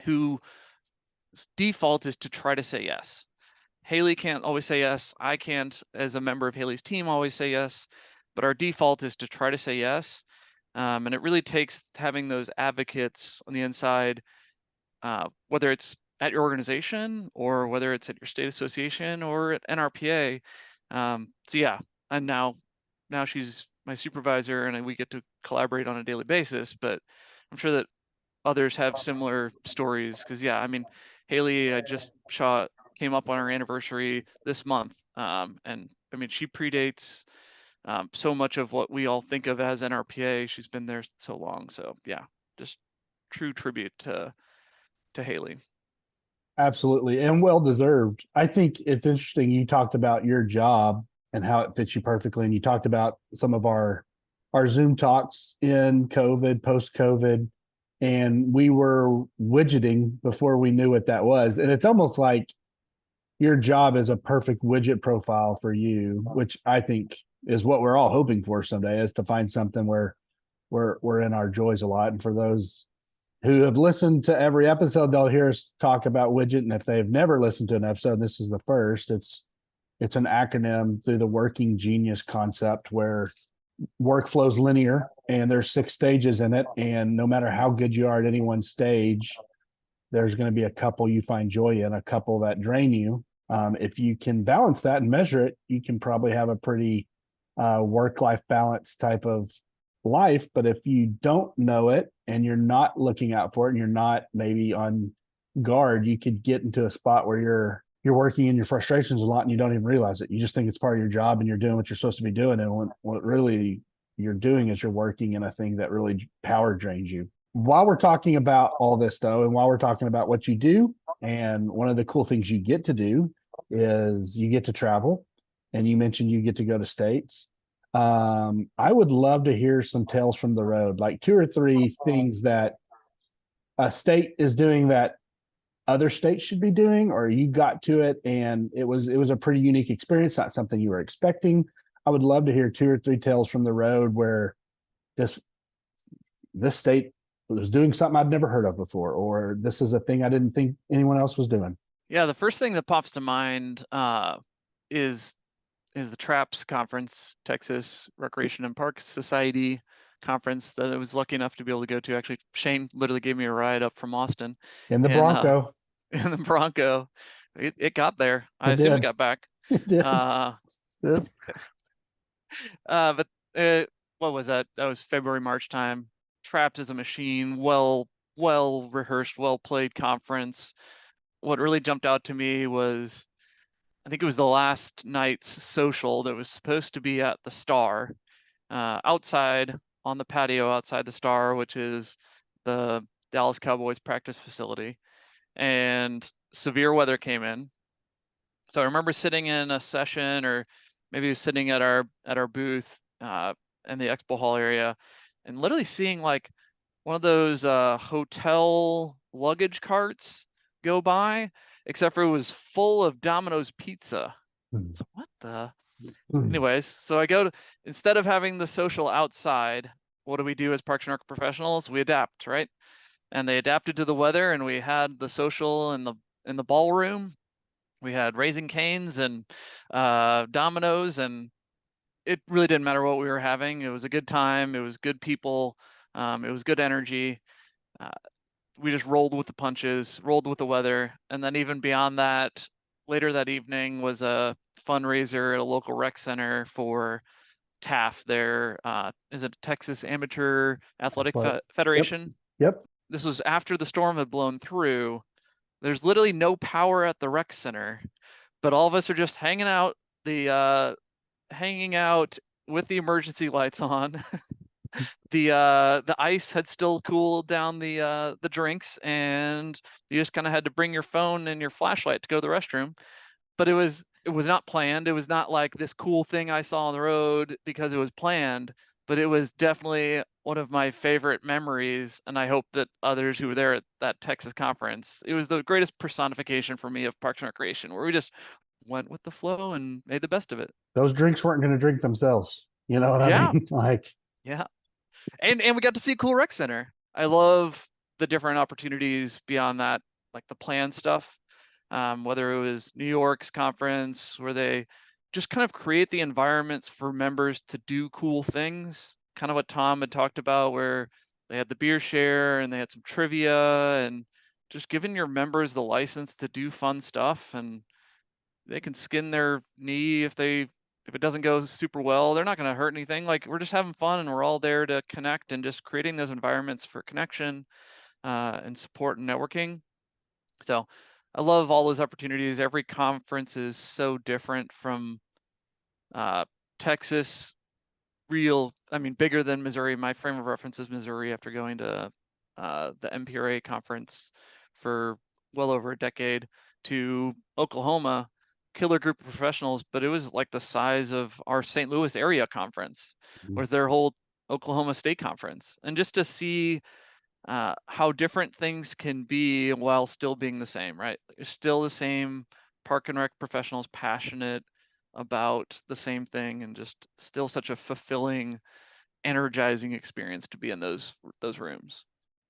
who default is to try to say yes. Haley can't always say yes. I can't, as a member of Haley's team, always say yes. But our default is to try to say yes. And it really takes having those advocates on the inside, whether it's at your organization or whether it's at your state association or at NRPA. So yeah, and now she's my supervisor and we get to collaborate on a daily basis, but I'm sure that others have similar stories. Cause yeah, I mean, Haley, I just came up on her anniversary this month. And I mean, she predates so much of what we all think of as NRPA. She's been there so long. So yeah, just true tribute to Haley. Absolutely. And well deserved. I think it's interesting. You talked about your job and how it fits you perfectly. And you talked about some of our Zoom talks in COVID, post COVID, and we were widgeting before we knew what that was. And it's almost like your job is a perfect widget profile for you, which I think is what we're all hoping for someday, is to find something where we're in our joys a lot. And for those who have listened to every episode, they'll hear us talk about widget. And if they've never listened to an episode, this is the first. It's an acronym through the working genius concept, where workflow's linear and there's 6 stages in it. And no matter how good you are at any one stage, there's going to be a couple you find joy in, a couple that drain you. If you can balance that and measure it, you can probably have a pretty work-life balance type of life. But if you don't know it and you're not looking out for it and you're not maybe on guard, you could get into a spot where you're working in your frustrations a lot and you don't even realize it. You just think it's part of your job and you're doing what you're supposed to be doing. And what really you're doing is you're working in a thing that really power drains you. While we're talking about all this though, and while we're talking about what you do, and one of the cool things you get to do is you get to travel, and you mentioned you get to go to states. I would love to hear some tales from the road, like 2 or 3 things that a state is doing that other states should be doing, or you got to it and it was a pretty unique experience, not something you were expecting. I would love to hear 2 or 3 tales from the road where this state was doing something I'd never heard of before, or this is a thing I didn't think anyone else was doing. Yeah, the first thing that pops to mind is the TRAPS conference, Texas Recreation and Park Society conference, that I was lucky enough to be able to go to. Actually, Shane literally gave me a ride up from Austin. In the Bronco. In the Bronco. It got there. I It assume did. it got back. It did. But what was that? That was February, March time. TRAPS is a machine, well rehearsed, well played conference. What really jumped out to me was, I think it was the last night's social that was supposed to be at the Star, outside on the patio outside the Star, which is the Dallas Cowboys practice facility. And severe weather came in. So I remember sitting in a session, or maybe sitting at our booth in the expo hall area, and literally seeing like one of those hotel luggage carts go by, except for it was full of Domino's pizza. So what the? Anyways, so I go to, instead of having the social outside, what do we do as Parks and Rec professionals? We adapt, right? And they adapted to the weather, and we had the social in the ballroom. We had Raising Cane's and Domino's, and it really didn't matter what we were having. It was a good time. It was good people. It was good energy. We just rolled with the punches, rolled with the weather. And then even beyond that, later that evening was a fundraiser at a local rec center for TAF, their is it Texas Amateur Athletic Federation? Yep. This was after the storm had blown through. There's literally no power at the rec center, but all of us are just hanging out with the emergency lights on. The ice had still cooled down the drinks, and you just kind of had to bring your phone and your flashlight to go to the restroom. But it was not planned. It was not like this cool thing I saw on the road because it was planned, but it was definitely one of my favorite memories. And I hope that others who were there at that Texas conference, it was the greatest personification for me of Parks and Recreation, where we just went with the flow and made the best of it. Those drinks weren't going to drink themselves. You know what I mean? Like, yeah. And we got to see a cool rec center. I love the different opportunities beyond that, like the plan stuff, whether it was New York's conference where they just kind of create the environments for members to do cool things, kind of what Tom had talked about, where they had the beer share and they had some trivia, and just giving your members the license to do fun stuff, and they can skin their knee if it doesn't go super well. They're not going to hurt anything. Like, we're just having fun, and we're all there to connect, and just creating those environments for connection and support and networking. So I love all those opportunities. Every conference is so different from Texas, bigger than Missouri. My frame of reference is Missouri after going to the NRPA conference for well over a decade, to Oklahoma, killer group of professionals, but it was like the size of our St. Louis area conference, was their whole Oklahoma State conference. And just to see how different things can be while still being the same, right? You're still the same park and rec professionals, passionate about the same thing, and just still such a fulfilling, energizing experience to be in those rooms.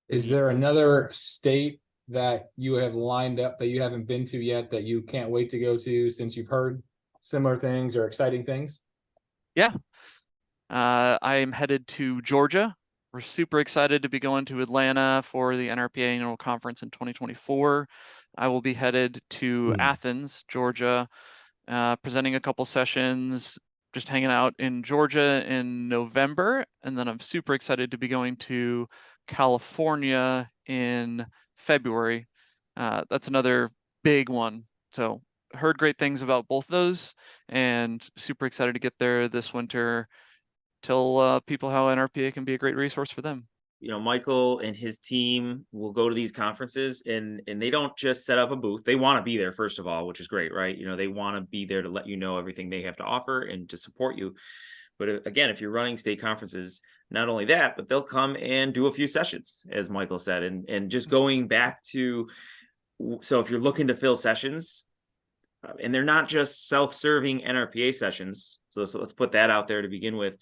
Is there another state that you have lined up that you haven't been to yet that you can't wait to go to, since you've heard similar things or exciting things? Yeah. I am headed to Georgia. We're super excited to be going to Atlanta for the NRPA annual conference in 2024. I will be headed to Athens, Georgia, presenting a couple sessions, just hanging out in Georgia in November. And then I'm super excited to be going to California in February. That's another big one. So heard great things about both those, and super excited to get there this winter. Tell people how NRPA can be a great resource for them. Michael and his team will go to these conferences, and they don't just set up a booth. They want to be there, first of all, which is great, right? They want to be there to let you know everything they have to offer and to support you. But again, if you're running state conferences, not only that, but they'll come and do a few sessions, as Michael said, and just going back to, so if you're looking to fill sessions, and they're not just self-serving NRPA sessions. So let's put that out there to begin with.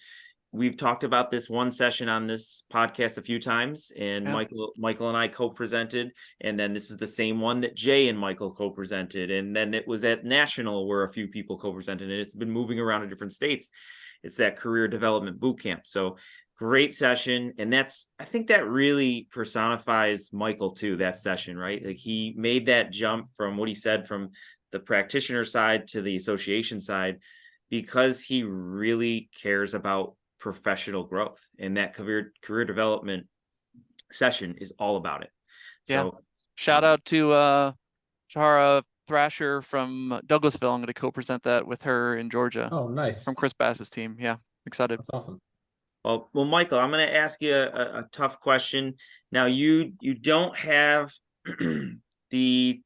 We've talked about this one session on this podcast a few times, and yeah. Michael and I co-presented, and then this is the same one that Jay and Michael co-presented, and then it was at National where a few people co-presented, and it's been moving around to different states. It's that career development boot camp. So great session, and I think that really personifies Michael too, that session, right? Like, he made that jump from what he said from the practitioner side to the association side, because he really cares about professional growth, and that career development session is all about it. So shout out to Shahara Thrasher from Douglasville. I'm going to co-present that with her in Georgia. Oh, nice. From Chris Bass's team. Yeah, excited. That's awesome. Well, Michael, I'm going to ask you a tough question. Now, you don't have the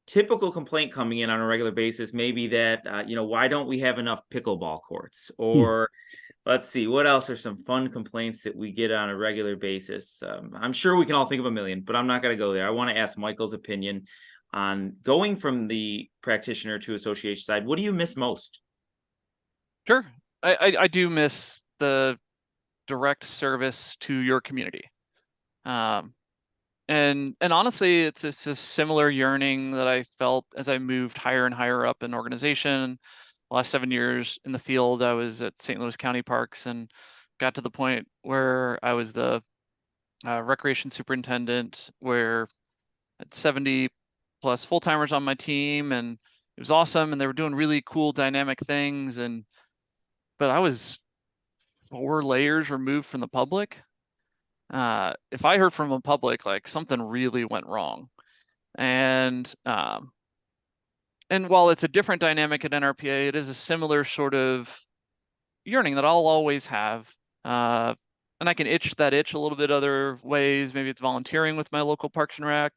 typical complaint coming in on a regular basis, maybe that, why don't we have enough pickleball courts? Or let's see, what else are some fun complaints that we get on a regular basis? I'm sure we can all think of a million, but I'm not going to go there. I want to ask Michael's opinion on going from the practitioner to association side. What do you miss most? Sure. I do miss the direct service to your community. And honestly, it's a similar yearning that I felt as I moved higher and higher up in organization. The last 7 years in the field, I was at St. Louis County Parks, and got to the point where I was the recreation superintendent, where I had 70 plus full-timers on my team, and it was awesome, and they were doing really cool dynamic things, but I was 4 layers removed from the public. If I heard from the public, like, something really went wrong. And while it's a different dynamic at NRPA, it is a similar sort of yearning that I'll always have. And I can itch that itch a little bit other ways. Maybe it's volunteering with my local Parks and Rec,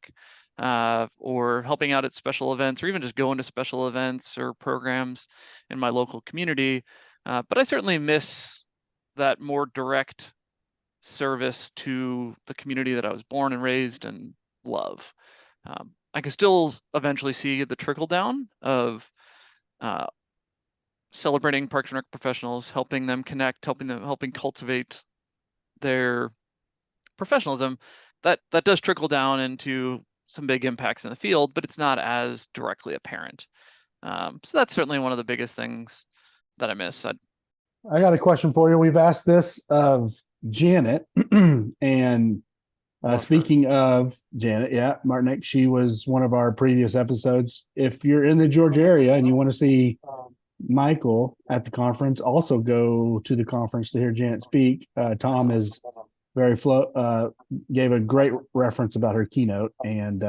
or helping out at special events, or even just going to special events or programs in my local community. But I certainly miss that more direct service to the community that I was born and raised and love. I can still eventually see the trickle down of celebrating Parks and Rec professionals, helping them connect, helping cultivate their professionalism. that does trickle down into some big impacts in the field, but it's not as directly apparent. So that's certainly one of the biggest things that I miss. I got a question for you. We've asked this of Janet, and Love her. speaking of Janet, yeah, Martinique, she was one of our previous episodes. If you're in the Georgia area and you want to see Michael at the conference, also go to the conference to hear Janet speak. Tom is gave a great reference about her keynote, and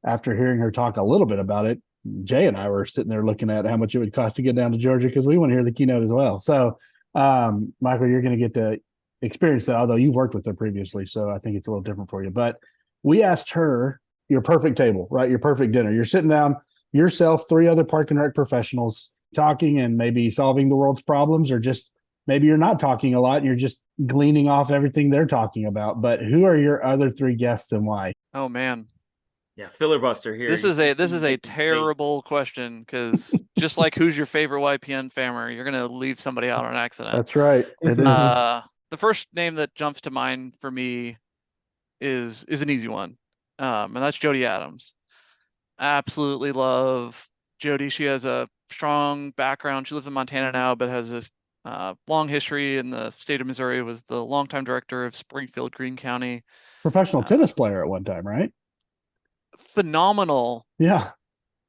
after hearing her talk a little bit about it, Jay and I were sitting there looking at how much it would cost to get down to Georgia because we want to hear the keynote as well. So, Michael, you're going to get to experience that, although you've worked with her previously, so I think it's a little different for you. But we asked her your perfect table, right? Your perfect dinner. You're sitting down, yourself, 3 other park and rec professionals talking and maybe solving the world's problems, or just maybe you're not talking a lot and you're just gleaning off everything they're talking about. But who are your other 3 guests and why? Oh man, Yeah, filibuster here. this You is see a some open space. terrible question, because just like who's your favorite YPN famer, you're gonna leave somebody out on accident. That's right. It is. The first name that jumps to mind for me is an easy one, and that's Jody Adams. Absolutely love Jody. She has a strong background. She lives in Montana now, but has a long history in the state of Missouri. Was the longtime director of Springfield Greene County. Professional tennis player at one time, right? Phenomenal. Yeah.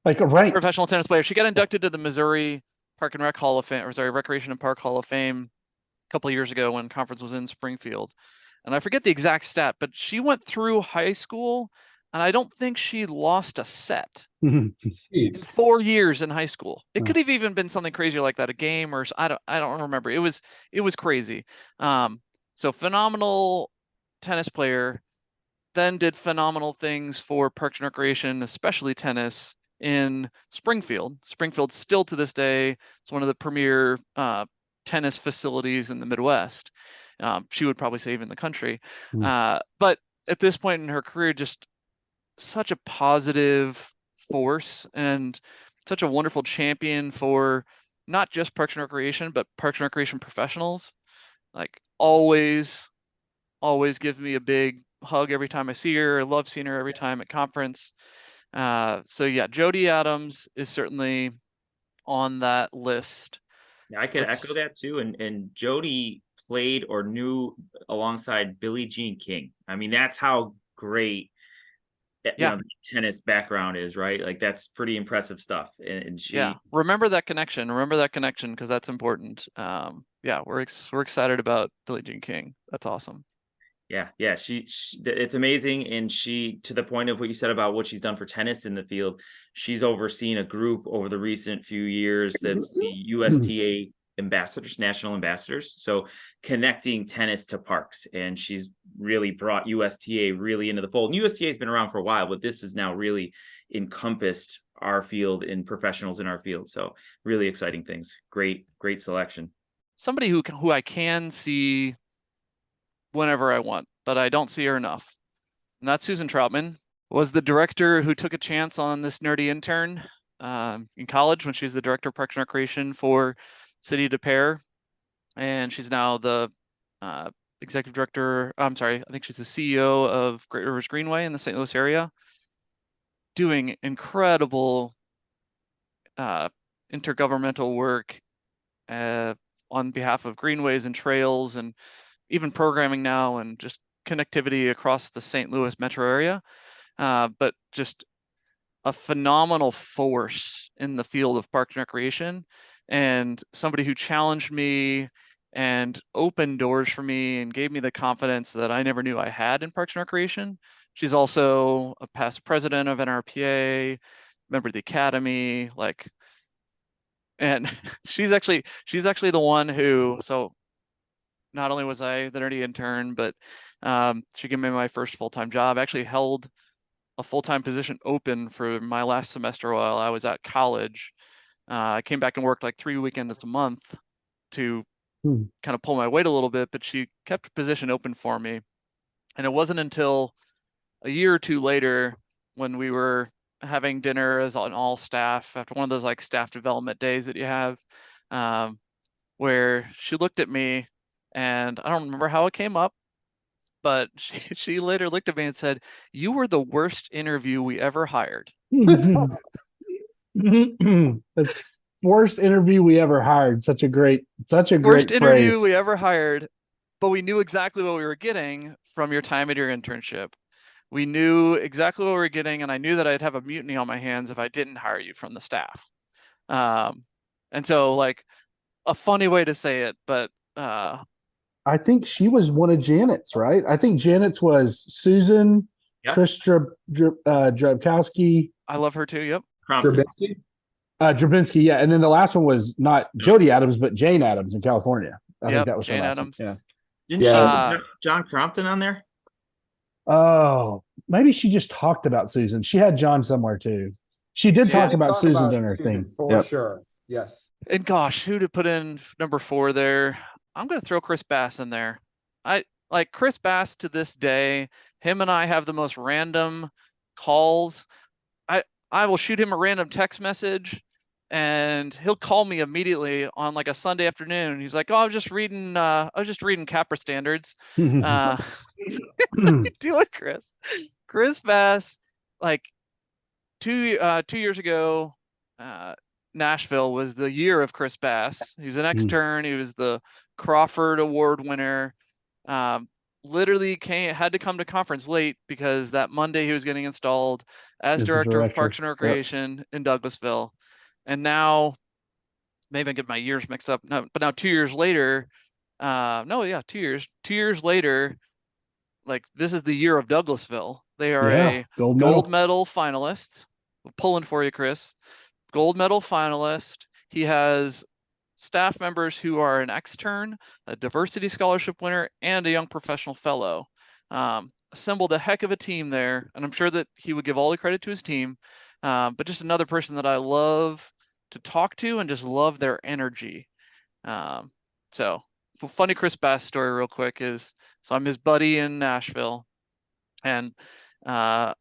Like a ranked Professional tennis player. She got inducted to the Missouri Park and Rec Hall of Fame, or sorry, Recreation and Park Hall of Fame a couple of years ago when conference was in Springfield. And I forget the exact stat, but she went through high school and I don't think she lost a set in 4 years in high school. It could have even been something crazy like that, a game, or I don't remember. It was crazy. So phenomenal tennis player, then did phenomenal things for Parks and Recreation, especially tennis in Springfield. Springfield still to this day is one of the premier tennis facilities in the Midwest. She would probably say even the country. But at this point in her career, just such a positive force and such a wonderful champion for not just Parks and Recreation, but Parks and Recreation professionals. Like always gives me a big hug every time I see her. I love seeing her every time at conference. So yeah, Jody Adams is certainly on that list. Yeah, I could echo that too. And Jody played or knew alongside Billie Jean King. I mean, that's how great you know, the tennis background is, right? Like that's pretty impressive stuff. And she remember that connection because that's important. We're excited about Billie Jean King. That's awesome. Yeah, she it's amazing. And she, to the point of what you said about what she's done for tennis in the field, she's overseen a group over the recent few years that's the USTA ambassadors, national ambassadors. So connecting tennis to parks, and she's really brought USTA really into the fold. And USTA has been around for a while, but this has now really encompassed our field and professionals in our field. So really exciting things. Great selection. Somebody who I can see whenever I want, but I don't see her enough. And that's Susan Troutman. Was the director who took a chance on this nerdy intern in college when she was the director of Parks and Recreation for City of Des Peres. And she's now the executive director. I think she's the CEO of Great Rivers Greenway in the St. Louis area, doing incredible intergovernmental work on behalf of greenways and trails, and even programming now, and just connectivity across the St. Louis metro area. But just a phenomenal force in the field of Parks and Recreation, and somebody who challenged me and opened doors for me and gave me the confidence that I never knew I had in Parks and Recreation. She's also a past president of NRPA, member of the Academy, and she's actually the one who, so not only was I the nerdy intern, but she gave me my first full-time job. I actually held a full-time position open for my last semester while I was at college. I came back and worked like 3 weekends a month to kind of pull my weight a little bit, but she kept a position open for me. And it wasn't until a year or two later, when we were having dinner as an all staff after one of those like staff development days that you have, where she looked at me, and I don't remember how it came up, but she later looked at me and said, "You were the worst interview we ever hired." That's worst interview we ever hired. Such a great Worst interview phrase. we ever hired, but we knew exactly what we were getting from your time at your internship. We knew exactly what we were getting, and I knew that I'd have a mutiny on my hands if I didn't hire you from the staff. And so, like, a funny way to say it, but I think she was one of Janet's, right? I think Janet's was Susan, Yeah. Chris Drabkowski, I love her too. Yep. Crompton. Trubisky? Drabinsky, yeah. And then the last one was not Jody Adams, but Jane Adams in California. I think Yep, that was her Jane last Adams. one. Yeah. Didn't Yeah. she have John Crompton on there? Oh, maybe she just talked about Susan. She had John somewhere too. She did talk about Susan in her thing. For Yep. sure. Yes. And gosh, who to put in number 4 there? I'm gonna throw Chris Bass in there. I like Chris Bass to this day. Him and I have the most random calls. I will shoot him a random text message, and he'll call me immediately on like a Sunday afternoon. He's like, "Oh, I was just reading Capra standards." What are you doing, Chris? Chris Bass, like 2 years ago, Nashville was the year of Chris Bass. He was an extern. He was the Crawford Award winner. Literally had to come to conference late because that Monday he was getting installed as director of Parks and Recreation in Douglasville. And now, maybe I get my years mixed up. No, but now 2 years later, 2 years. 2 years later, like, this is the year of Douglasville. They are a gold medal finalist. I'm pulling for you, Chris. Gold medal finalist. He has staff members who are an extern, a diversity scholarship winner, and a young professional fellow. Assembled a heck of a team there, and I'm sure that he would give all the credit to his team. But just another person that I love to talk to and just love their energy. So funny Chris Bass story real quick is, so I'm his buddy in Nashville, and I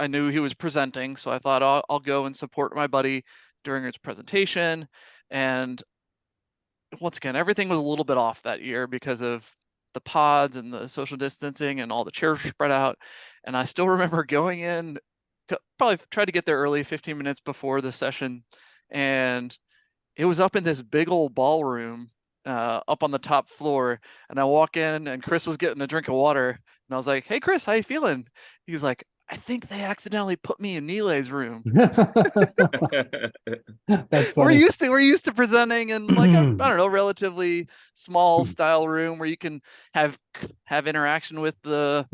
knew he was presenting, so I thought I'll go and support my buddy during his presentation. And once again, everything was a little bit off that year because of the pods and the social distancing and all the chairs were spread out. And I still remember going in to probably try to get there early, 15 minutes before the session. And it was up in this big old ballroom up on the top floor. And I walk in and Chris was getting a drink of water. And I was like, "Hey, Chris, how you feeling?" He was like, "I think they accidentally put me in Nilay's room." That's funny. We're used to presenting in like a, I don't know, relatively small style room where you can have interaction with the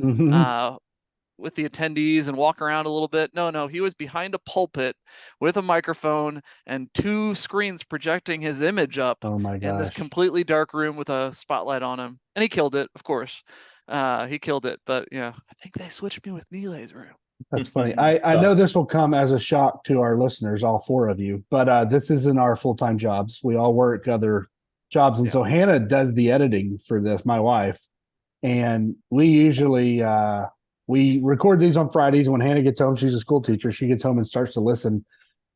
attendees and walk around a little bit. No, he was behind a pulpit with a microphone and 2 screens projecting his image up in this completely dark room with a spotlight on him. And he killed it, of course. He killed it. But yeah, I think they switched me with Nilay's room. That's funny. I know this will come as a shock to our listeners, all 4 of you, but this isn't our full-time jobs. We all work other jobs. And so Hannah does the editing for this, my wife. And we usually we record these on Fridays. When Hannah gets home, she's a school teacher. She gets home and starts to listen.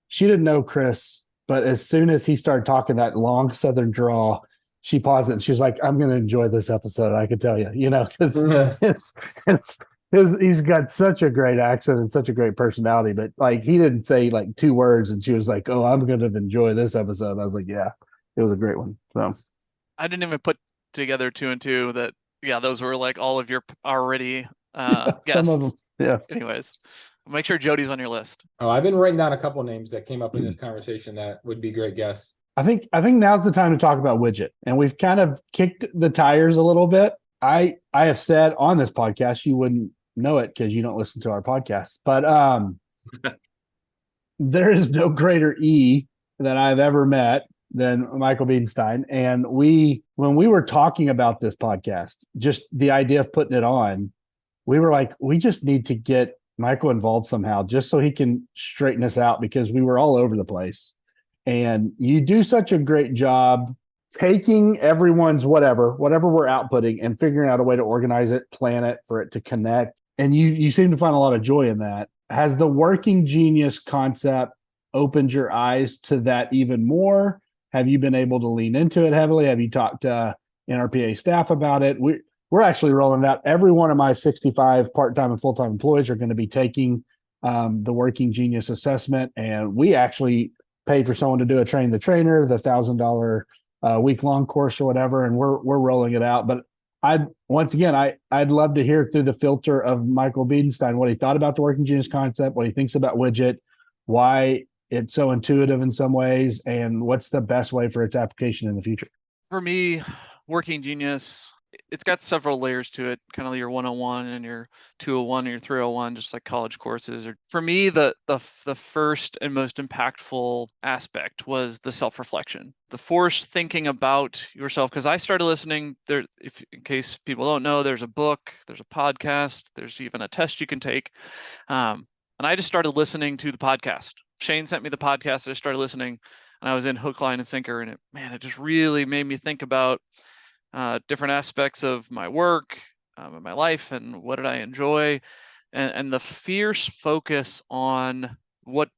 She didn't know Chris, but as soon as he started talking that long Southern drawl, she paused it and she was like, "I'm going to enjoy this episode. I can tell you, because he's got such a great accent and such a great personality, but like he didn't say like 2 words and she was like, "Oh, I'm going to enjoy this episode." I was like, yeah, it was a great one. So I didn't even put together 2 and 2 that, yeah, those were like all of your already guests. some of them. Yeah. Anyways, make sure Jody's on your list. Oh, I've been writing down a couple names that came up in this conversation that would be great guests. I think now's the time to talk about Widget. And we've kind of kicked the tires a little bit. I have said on this podcast, you wouldn't know it because you don't listen to our podcasts, but there is no greater E that I've ever met than Michael Biedenstein. And when we were talking about this podcast, just the idea of putting it on, we were like, we just need to get Michael involved somehow just so he can straighten us out because we were all over the place. And you do such a great job taking everyone's whatever we're outputting and figuring out a way to organize it, plan it for it to connect. And you seem to find a lot of joy in that. Has the working genius concept opened your eyes to that even more? Have you been able to lean into it heavily? Have you talked to NRPA staff about it? we're actually rolling it out. Every one of my 65 part-time and full-time employees are going to be taking the Working Genius assessment, and we actually paid for someone to do a train the trainer, the $1,000 week-long course or whatever, and we're rolling it out. But I'd love to hear through the filter of Michael Biedenstein what he thought about the Working Genius concept, what he thinks about Widget, why it's so intuitive in some ways, and what's the best way for its application in the future. For me, Working Genius, it's got several layers to it, kind of your 101 and your 201 and your 301, just like college courses. Or for me, the first and most impactful aspect was the self-reflection, the forced thinking about yourself. Because I started listening there, in case people don't know, there's a book, there's a podcast, there's even a test you can take. And I just started listening to the podcast. Shane sent me the podcast. I started listening, and I was in hook, line, and sinker. And it just really made me think about different aspects of my work, and my life, and what did I enjoy, and the fierce focus on what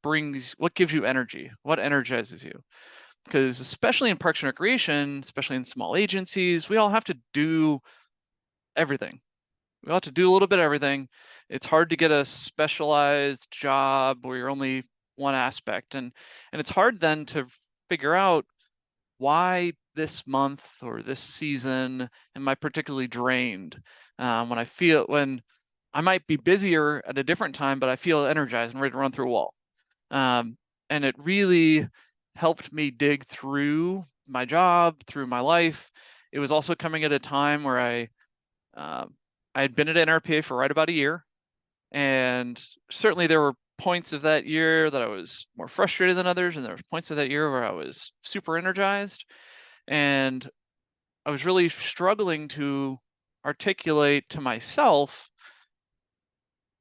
gives you energy, what energizes you. Because especially in Parks and Recreation, especially in small agencies, we all have to do everything. We all have to do a little bit of everything. It's hard to get a specialized job where you're only one aspect, and it's hard then to figure out why this month or this season am I particularly drained, when I might be busier at a different time, but I feel energized and ready to run through a wall. And it really helped me dig through my job, through my life. It was also coming at a time where I had been at NRPA for right about a year, and certainly there were points of that year that I was more frustrated than others, and there were points of that year where I was super energized. And I was really struggling to articulate to myself,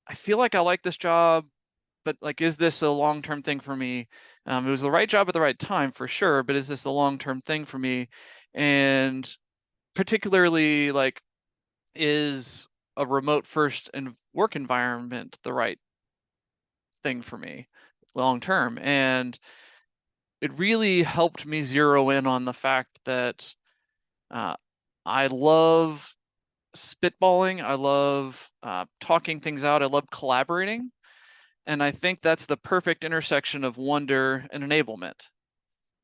I feel like I like this job, but like, is this a long-term thing for me? It was the right job at the right time for sure, but is this a long-term thing for me? And particularly, like, is a remote first and work environment the right thing for me long-term? And it really helped me zero in on the fact that I love spitballing. I love talking things out. I love collaborating. And I think that's the perfect intersection of wonder and enablement.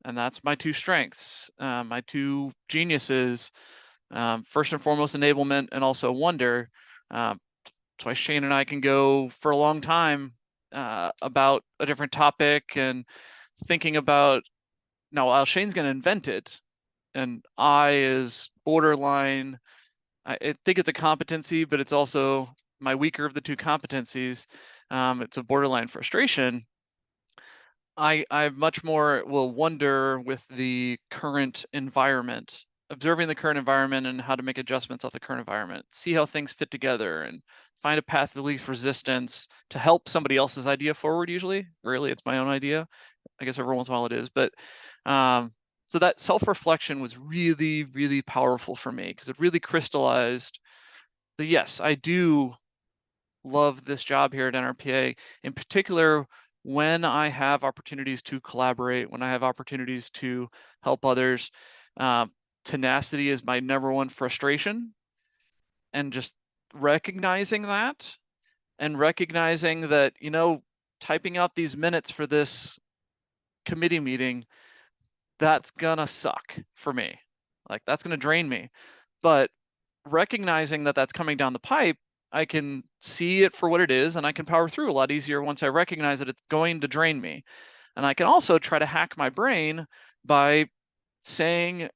And that's my two strengths, my two geniuses, first and foremost, enablement, and also wonder. That's why Shane and I can go for a long time about a different topic and thinking about, now, while Shane's going to invent it, and I is borderline, I think it's a competency, but it's also my weaker of the two competencies. It's a borderline frustration. I much more will wonder with the current environment, observing the current environment and how to make adjustments of the current environment, see how things fit together, and find a path of least resistance to help somebody else's idea forward. Usually, rarely it's my own idea. I guess every once in a while it is, but so that self-reflection was really, really powerful for me, because it really crystallized that, yes, I do love this job here at NRPA, in particular when I have opportunities to collaborate, when I have opportunities to help others. Tenacity is my number one frustration, and just recognizing that, and recognizing that, typing out these minutes for this committee meeting, that's gonna suck for me. Like, that's gonna drain me. But recognizing that that's coming down the pipe, I can see it for what it is, and I can power through a lot easier once I recognize that it's going to drain me. And I can also try to hack my brain by trying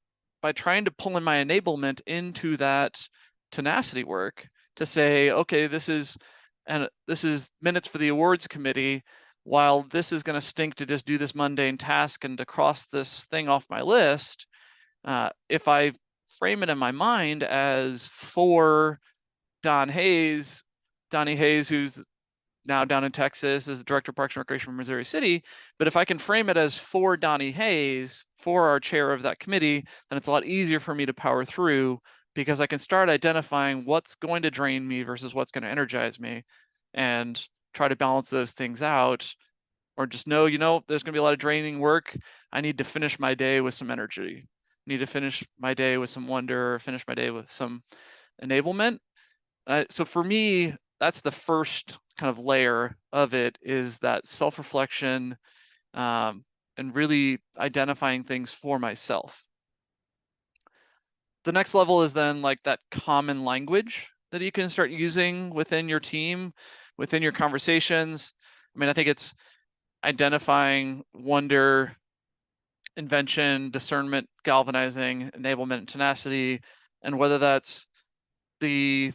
to pull in my enablement into that tenacity work to say, okay, this is minutes for the awards committee. While this is going to stink to just do this mundane task and to cross this thing off my list, if I frame it in my mind as for Donnie Hayes, who's now down in Texas as the Director of Parks and Recreation from Missouri City, but if I can frame it as for Donnie Hayes, for our chair of that committee, then it's a lot easier for me to power through, because I can start identifying what's going to drain me versus what's going to energize me, and try to balance those things out, or just know, there's going to be a lot of draining work. I need to finish my day with some energy. I need to finish my day with some wonder, or finish my day with some enablement. So for me, that's the first kind of layer of it, is that self-reflection, and really identifying things for myself. The next level is then like that common language that you can start using within your team, within your conversations. I mean, I think it's identifying wonder, invention, discernment, galvanizing, enablement, and tenacity, and whether that's the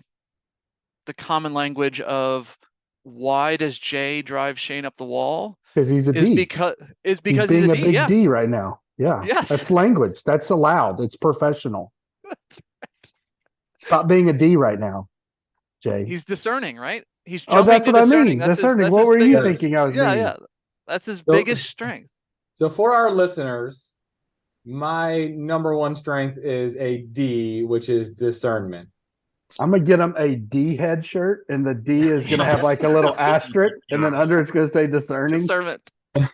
common language of why does Jay drive Shane up the wall Because he's a is D. because He's he's being a a D. big Yeah. D right now. Yeah. Yes. That's language. That's allowed. It's professional. That's right. Stop being a D right now, Jay. He's discerning, right? He's Oh, jumping that's to what I discerning. mean. That's Discerning. His, What that's were his you biggest, thinking I was yeah, being? yeah. That's his So- biggest strength. So for our listeners, my number one strength is a D, which is discernment. I'm gonna get him a D head shirt, and the D is gonna have like a little asterisk, and then under it's gonna say discerning. Discernment. Yeah.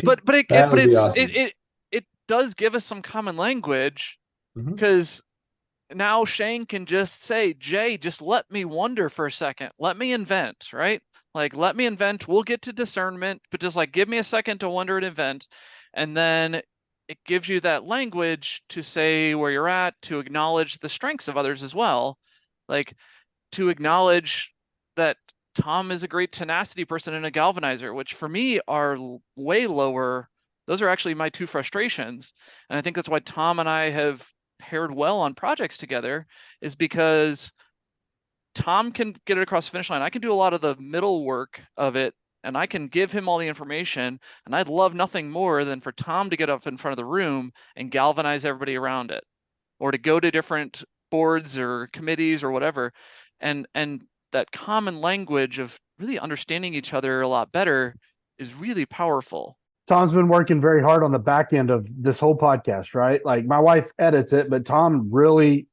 But That would be it's awesome. it does give us some common language, Mhm. because now Shane can just say, Jay, just let me wonder for a second. Let me invent, right? Like, let me invent. We'll get to discernment, but just like give me a second to wonder and invent. And then it gives you that language to say where you're at, to acknowledge the strengths of others as well. Like, to acknowledge that Tom is a great tenacity person and a galvanizer, which for me are way lower. Those are actually my two frustrations. And I think that's why Tom and I have paired well on projects together, is because Tom can get it across the finish line. I can do a lot of the middle work of it, and I can give him all the information. And I'd love nothing more than for Tom to get up in front of the room and galvanize everybody around it, or to go to different boards or committees or whatever. And that common language of really understanding each other a lot better is really powerful. Tom's been working very hard on the back end of this whole podcast, right? Like my wife edits it, but Tom really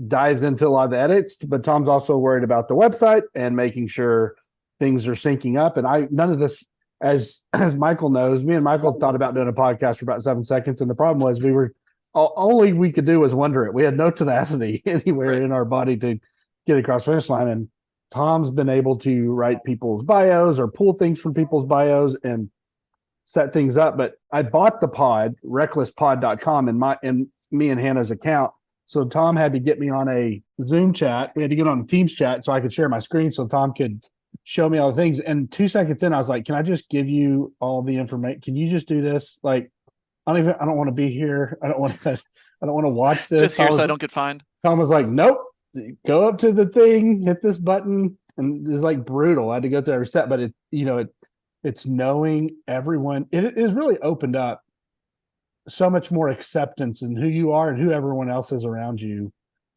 dives into a lot of the edits. But Tom's also worried about the website and making sure things are syncing up. And none of this, as Michael knows, me and Michael thought about doing a podcast for about 7 seconds, and the problem was only we could do was wonder it. We had no tenacity anywhere in our body to get across the finish line. And Tom's been able to write people's bios or pull things from people's bios and set things up. But I bought the pod, RecLessPod.com, in me and Hannah's account. So Tom had to get me on a Zoom chat. We had to get on a Teams chat so I could share my screen so Tom could show me all the things. And 2 seconds in, I was like, can I just give you all the information? Can you just do this? Like, I don't want to be here. I don't want to watch this. Just here so I don't get fined. Tom was like, nope, go up to the thing, hit this button. And it's like brutal. I had to go through every step, but it's knowing everyone. It has really opened up so much more acceptance in who you are and who everyone else is around you,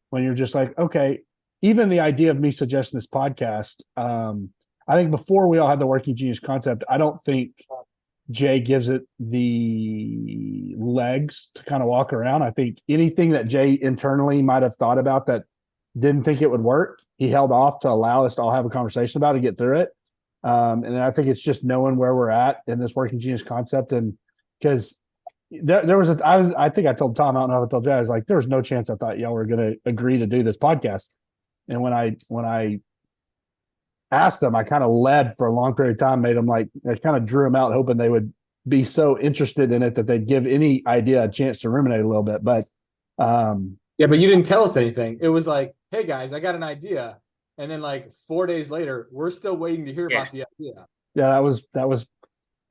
when you're just like, okay, even the idea of me suggesting this podcast, I think before we all had the working genius concept, I don't think Jay gives it the legs to kind of walk around. I think anything that Jay internally might have thought about that didn't think it would work, he held off to allow us to all have a conversation about it, get through it. And I think it's just knowing where we're at in this working genius concept. And because I think I told Tom, I don't know if I told Jay, I was like, there was no chance I thought y'all were going to agree to do this podcast. And when I asked them, I kind of led for a long period of time, made them like, I kind of drew them out, hoping they would be so interested in it that they'd give any idea a chance to ruminate a little bit. But yeah, but you didn't tell us anything. It was like, hey guys, I got an idea. And then like 4 days later, we're still waiting to hear about the idea. Yeah, that was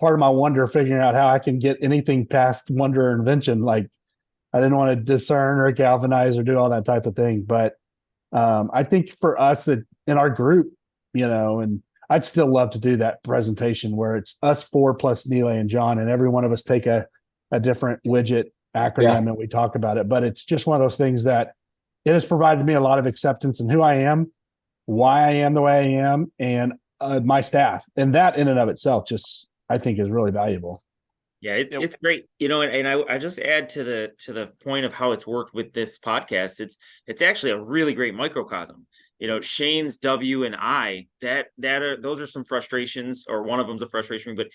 part of my wonder, figuring out how I can get anything past wonder or invention. Like, I didn't want to discern or galvanize or do all that type of thing. But I think for us in our group, and I'd still love to do that presentation where it's us four plus Neela and John, and every one of us take a different widget acronym and we talk about it. But it's just one of those things that it has provided me a lot of acceptance in who I am, why I am the way I am, and my staff. And that in and of itself just, I think, is really valuable. Yeah, it's great, and I just add to the point of how it's worked with this podcast. It's actually a really great microcosm. Shane's W and I, those are some frustrations, or one of them's a frustration, but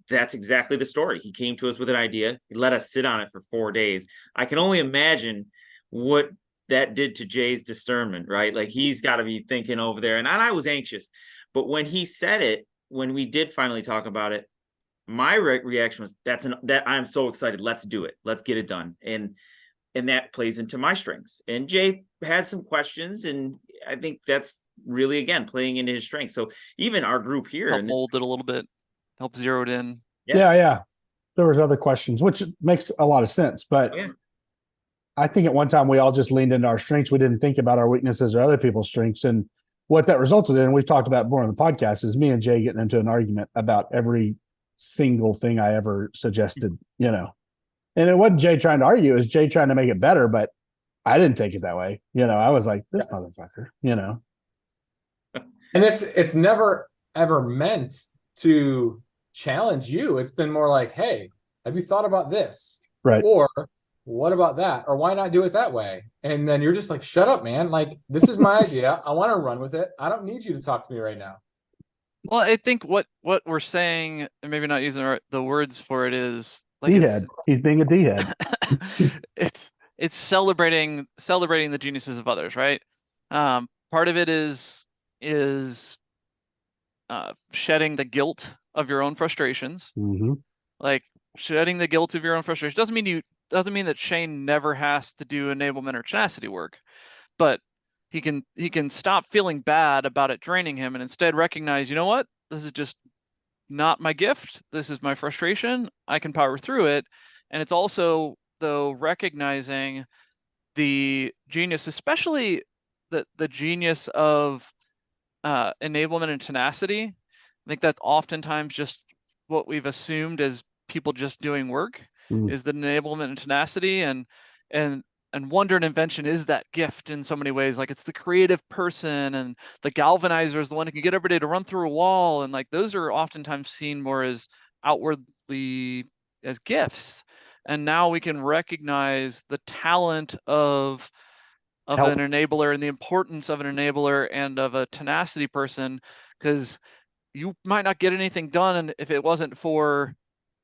that's exactly the story. He came to us with an idea. He let us sit on it for 4 days. I can only imagine what that did to Jay's discernment, right? Like he's got to be thinking over there. And I was anxious, but when he said it, when we did finally talk about it, my reaction was that I'm so excited. Let's do it. Let's get it done. And that plays into my strengths. And Jay had some questions, and I think that's really, again, playing into his strengths. So even our group here, Help mold it a little bit, help zero it in. Yeah. There was other questions, which makes a lot of sense. But I think at one time we all just leaned into our strengths. We didn't think about our weaknesses or other people's strengths. And what that resulted in, and we've talked about more on the podcast, is me and Jay getting into an argument about every single thing I ever suggested, And it wasn't Jay trying to argue, it was Jay trying to make it better, but I didn't take it that way. I was like, this motherfucker, And it's never ever meant to challenge you. It's been more like, hey, have you thought about this? Right. Or what about that? Or why not do it that way? And then you're just like, shut up, man. Like, this is my idea. I want to run with it. I don't need you to talk to me right now. Well, I think what we're saying, and maybe not using the words for it, is like D-head. He's being a D-head. it's celebrating the geniuses of others, right? Part of it is shedding the guilt of your own frustrations. Mm-hmm. Like shedding the guilt of your own frustrations doesn't mean that Shane never has to do enablement or tenacity work, but he can stop feeling bad about it draining him and instead recognize, you know what, this is just not my gift. This is my frustration. I can power through it. And it's also, though, recognizing the genius, especially the genius of enablement and tenacity. I think that's oftentimes just what we've assumed as people just doing work is the enablement and tenacity, and wonder and invention is that gift in so many ways. Like it's the creative person, and the galvanizer is the one who can get everybody to run through a wall, and like those are oftentimes seen more as outwardly as gifts. And now we can recognize the talent of an enabler and the importance of an enabler and of a tenacity person, because you might not get anything done if it wasn't for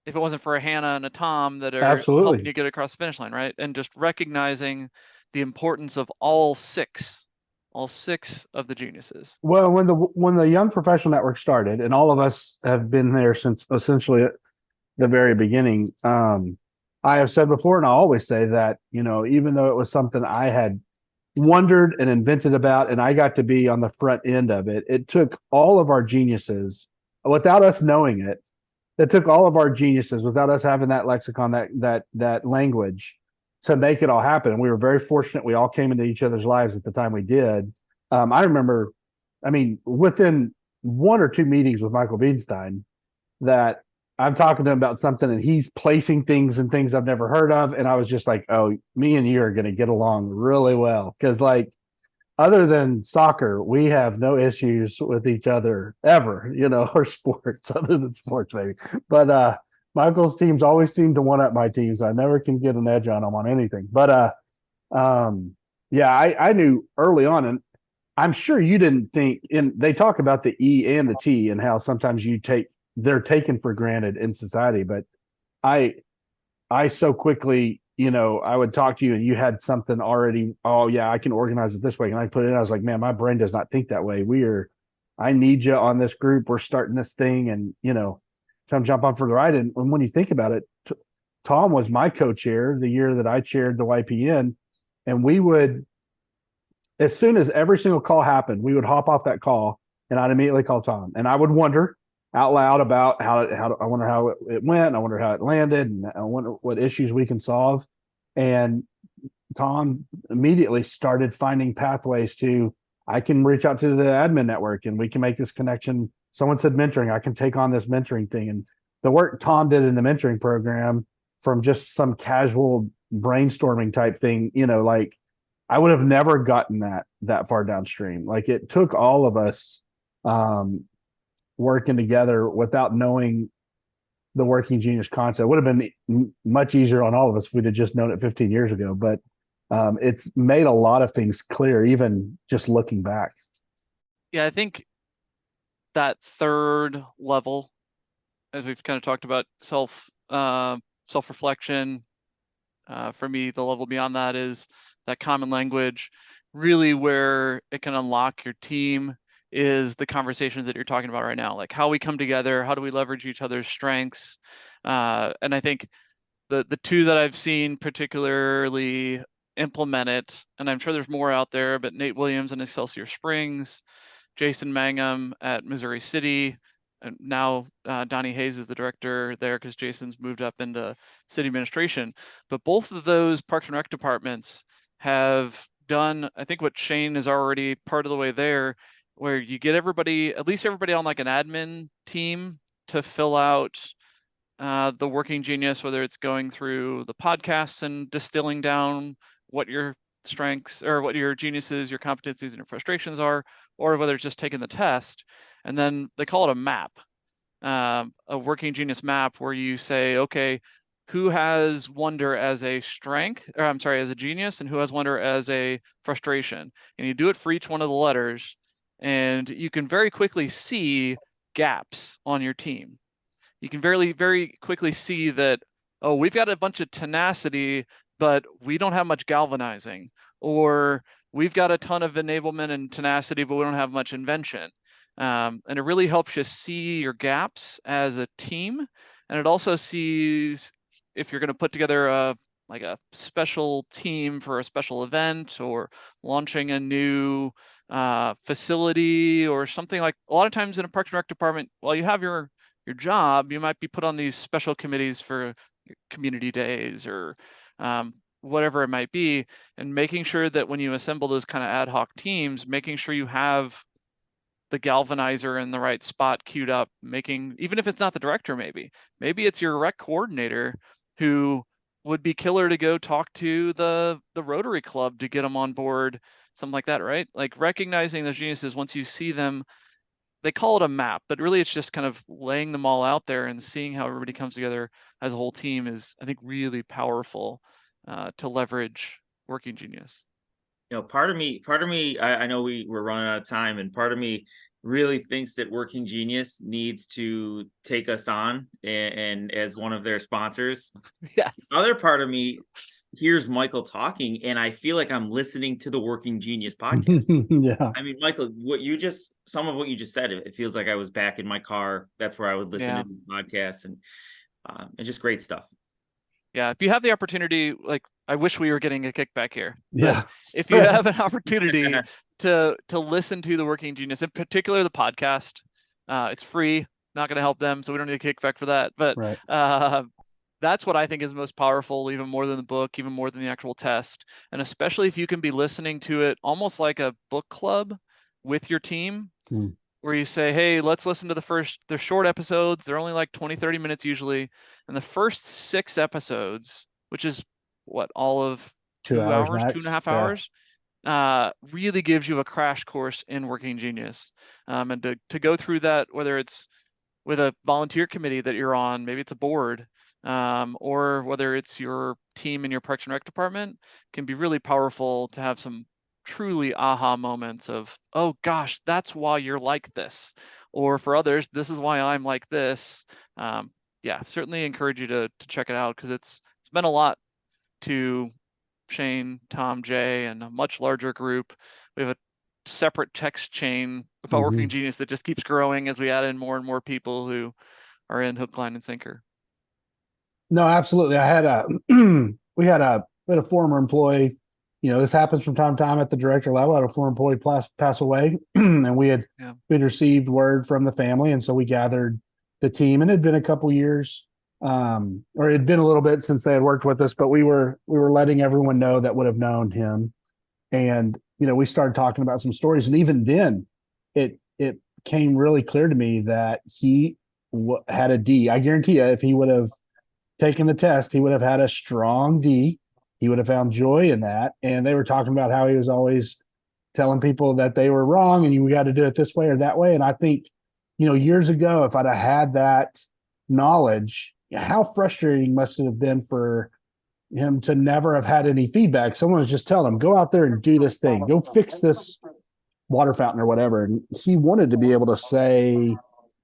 a Hannah and a Tom that are helping you get across the finish line, right? And just recognizing the importance of all six of the geniuses. Well, when the Young Professional Network started, and all of us have been there since essentially the very beginning, I have said before, and I always say that, even though it was something I had wondered and invented about, and I got to be on the front end of it, it took all of our geniuses without us knowing it. It took all of our geniuses without us having that lexicon, that language, to make it all happen. And we were very fortunate. We all came into each other's lives at the time we did. I remember, within 1 or 2 meetings with Michael Biedenstein, that I'm talking to him about something and he's placing things and things I've never heard of. And I was just like, oh, me and you are going to get along really well. Because other than soccer, we have no issues with each other ever, or sports, other than sports, maybe. But Michael's teams always seem to one up my teams. I never can get an edge on them on anything. But I knew early on, and I'm sure you didn't think. And they talk about the E and the T and how sometimes they're taken for granted in society. But I so quickly, I would talk to you and you had something already. Oh yeah, I can organize it this way. And I put it in. I was like, man, my brain does not think that way. I need you on this group. We're starting this thing, and come jump on for the ride. And when you think about it, Tom was my co-chair the year that I chaired the YPN, and we would, as soon as every single call happened, we would hop off that call and I'd immediately call Tom, and I would wonder out loud about how I wonder how it went. I wonder how it landed, and I wonder what issues we can solve. And Tom immediately started finding pathways to, I can reach out to the admin network and we can make this connection. Someone said mentoring, I can take on this mentoring thing. And the work Tom did in the mentoring program, from just some casual brainstorming type thing, I would have never gotten that far downstream. Like it took all of us working together without knowing the working genius concept. It would have been much easier on all of us if we'd have just known it 15 years ago. But it's made a lot of things clear, even just looking back. Yeah, I think that third level, as we've kind of talked about, self-reflection, For me, the level beyond that is that common language. Really, where it can unlock your team is the conversations that you're talking about right now, like how we come together, how do we leverage each other's strengths. And I think the two that I've seen particularly implement it, and I'm sure there's more out there, but Nate Williams in Excelsior Springs, Jason Mangum at Missouri City, and now Donnie Hayes is the director there because Jason's moved up into city administration. But both of those Parks and Rec departments have done, I think, what Shane is already part of the way there, where you get everybody, at least everybody on like an admin team, to fill out the working genius, whether it's going through the podcasts and distilling down what your strengths or what your geniuses, your competencies, and your frustrations are, or whether it's just taking the test. And then they call it a map, a working genius map, where you say, okay, who has wonder as a strength, or I'm sorry, as a genius, and who has wonder as a frustration. And you do it for each one of the letters, and you can very quickly see gaps on your team. You can very quickly see that, oh, we've got a bunch of tenacity, but we don't have much galvanizing, or we've got a ton of enablement and tenacity, but we don't have much invention. And it really helps you see your gaps as a team. And it also sees if you're going to put together a special team for a special event or launching a new facility or something. Like a lot of times in a Parks and Rec department, while you have your job, you might be put on these special committees for community days or whatever it might be, and making sure that when you assemble those kind of ad hoc teams, making sure you have the galvanizer in the right spot queued up, making, even if it's not the director, maybe it's your rec coordinator who would be killer to go talk to the Rotary Club to get them on board, something like that, right? Like recognizing those geniuses once you see them. They call it a map, but really it's just kind of laying them all out there and seeing how everybody comes together as a whole team is, I think, really powerful to leverage working genius. Part of me, I know we're running out of time, and part of me really thinks that Working Genius needs to take us on and as one of their sponsors. Yes. Other part of me hears Michael talking, and I feel like I'm listening to the Working Genius podcast. Yeah. I mean, Michael, some of what you just said, it feels like I was back in my car. That's where I would listen to these podcasts, and just great stuff. Yeah, if you have the opportunity, like I wish we were getting a kickback here. Yeah. If you have an opportunity to listen to the Working Genius, in particular the podcast, it's free, not going to help them, so we don't need a kickback for that. But Right. That's what I think is most powerful, even more than the book, even more than the actual test. And especially if you can be listening to it almost like a book club with your team, where you say, hey, let's listen to they're short episodes. They're only like 20, 30 minutes usually. And the first 6 episodes, which is what, all of 2 hours, max. 2.5 hours, really gives you a crash course in Working Genius. And to go through that, whether it's with a volunteer committee that you're on, maybe it's a board, or whether it's your team in your Parks and Rec department, can be really powerful to have some truly aha moments of, oh gosh, that's why you're like this. Or for others, this is why I'm like this. Yeah, certainly encourage you to check it out, because it's been a lot to Shane, Tom, Jay, and a much larger group. We have a separate text chain about Working Genius that just keeps growing as we add in more and more people who are in hook, line, and sinker. No, absolutely. We had a former employee. This happens from time to time at the director level. I had a former employee pass away, and we'd received word from the family, and so we gathered the team. And it had been a couple years, or it had been a little bit since they had worked with us, but we were letting everyone know that would have known him. And we started talking about some stories, and even then, it came really clear to me that he had a D. I guarantee you, if he would have taken the test, he would have had a strong D. He would have found joy in that. And they were talking about how he was always telling people that they were wrong and we got to do it this way or that way. And I think, years ago, if I'd have had that knowledge, how frustrating must it have been for him to never have had any feedback. Someone was just telling him, go out there and do this thing, go fix this water fountain or whatever. And he wanted to be able to say,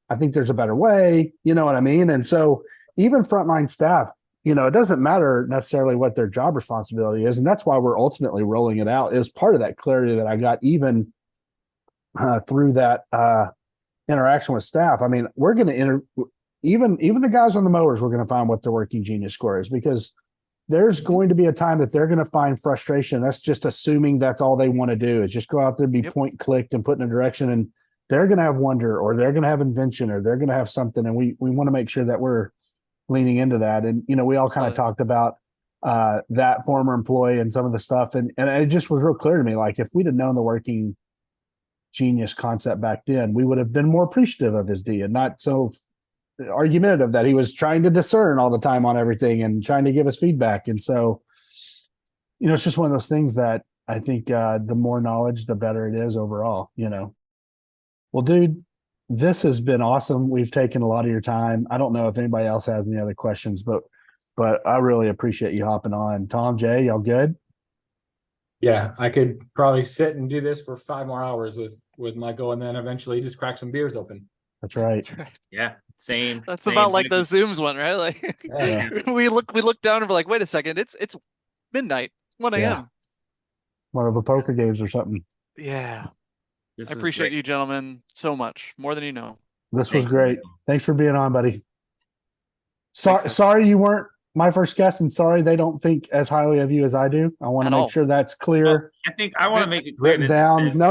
I think there's a better way, you know what I mean? And so even frontline staff, it doesn't matter necessarily what their job responsibility is. And that's why we're ultimately rolling it out. It was part of that clarity that I got even through that interaction with staff. I mean, we're going to even the guys on the mowers, we're going to find what their working genius score is, because there's going to be a time that they're going to find frustration. That's just assuming that's all they want to do is just go out there, be point clicked and put in a direction. And they're going to have wonder, or they're going to have invention, or they're going to have something. And we want to make sure that we're leaning into that. And, we all kind of talked about that former employee and some of the stuff. And it just was real clear to me, like, if we'd have known the working genius concept back then, we would have been more appreciative of his D and not so argumentative that he was trying to discern all the time on everything and trying to give us feedback. And so, it's just one of those things that I think the more knowledge, the better it is overall, Well, dude, this has been awesome. We've taken a lot of your time. I don't know if anybody else has any other questions, but I really appreciate you hopping on. Tom, Jay, y'all good? Yeah, I could probably sit and do this for 5 more hours with Michael, and then eventually just crack some beers open. That's right. Yeah, same. That's same. about like the Zooms one, right? Like Yeah. we look down and we're like, wait a second, it's midnight, it's 1 a.m. Yeah. One of the poker games or something. Yeah. This I is appreciate great. you gentlemen so much, more than you know. This Thank was you. great. Thanks for being on, buddy. Thanks, man. Sorry you weren't my first guest, and sorry they don't think as highly of you as I do. I want to At make all. sure that's clear. Well, I think I want to make it clear Written that down. No.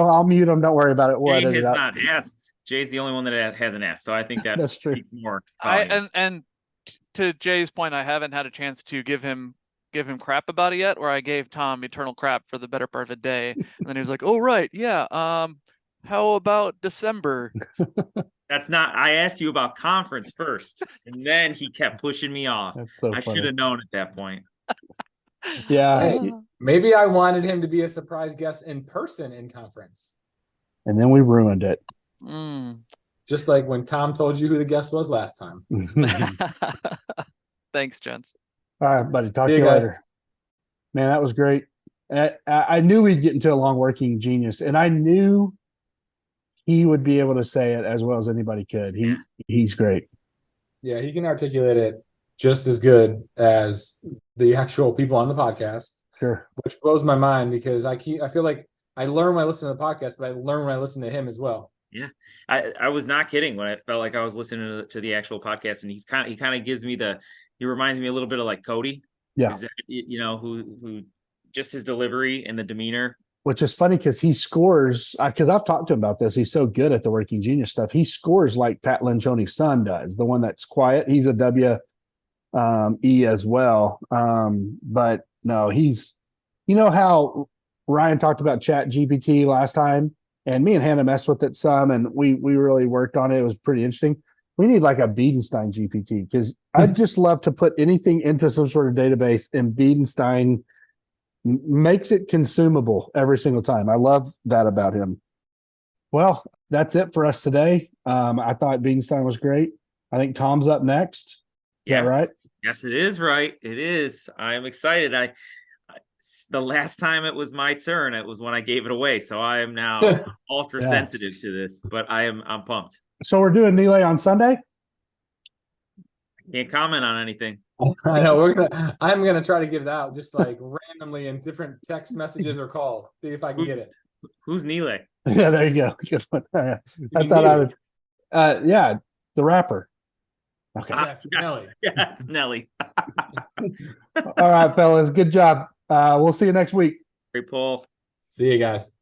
I'll mute them. Don't worry about it. We'll Jay edit has it out. not asked. Jay's the only one that hasn't asked. So I think that That's true. speaks more. I volumes. and to Jay's point, I haven't had a chance to give him crap about it yet, where I gave Tom eternal crap for the better part of a day. And then he was like, oh right, yeah. How about December? That's not. I asked you about conference first, and then he kept pushing me off. That's so I funny. should have known at that point. Yeah. Maybe I wanted him to be a surprise guest in person in conference. And then we ruined it. Just like when Tom told you who the guest was last time. Thanks, gents. All right, buddy. Talk See to you you guys. later. Man, that was great. I knew we'd get into a long working genius, and I knew he would be able to say it as well as anybody could. He's great. Yeah, he can articulate it just as good as the actual people on the podcast. Sure. Which blows my mind, because I feel like I learn when I listen to the podcast, but I learn when I listen to him as well. Yeah, I was not kidding when I felt like I was listening to the actual podcast, and he kind of gives me he reminds me a little bit of like Cody. Yeah. Who just his delivery and the demeanor. Which is funny because he scores, because I've talked to him about this. He's so good at the working genius stuff. He scores like Pat Lencioni's son does, the one that's quiet. He's a W-E as well. But no, he's, how Ryan talked about Chat GPT last time, and me and Hannah messed with it some, and we really worked on it. It was pretty interesting. We need like a Biedenstein GPT, because I'd just love to put anything into some sort of database, and Biedenstein makes it consumable every single time. I love that about him. Well, that's it for us today. I thought Biedenstein was great. I think Tom's up next. Is that right? Yes, it is right. It is. I am excited. The last time it was my turn, it was when I gave it away. So I am now ultra sensitive to this, but I'm pumped. So we're doing Nile on Sunday? Can't comment on anything. I know I'm gonna try to get it out just like randomly in different text messages or calls. See if I can get it. Who's Nile? Yeah, there you go. Good one. I thought I would. The rapper. Okay. Yes, Nelly. Yeah, it's Nelly. All right, fellas. Good job. We'll see you next week. Great, Paul. See you guys.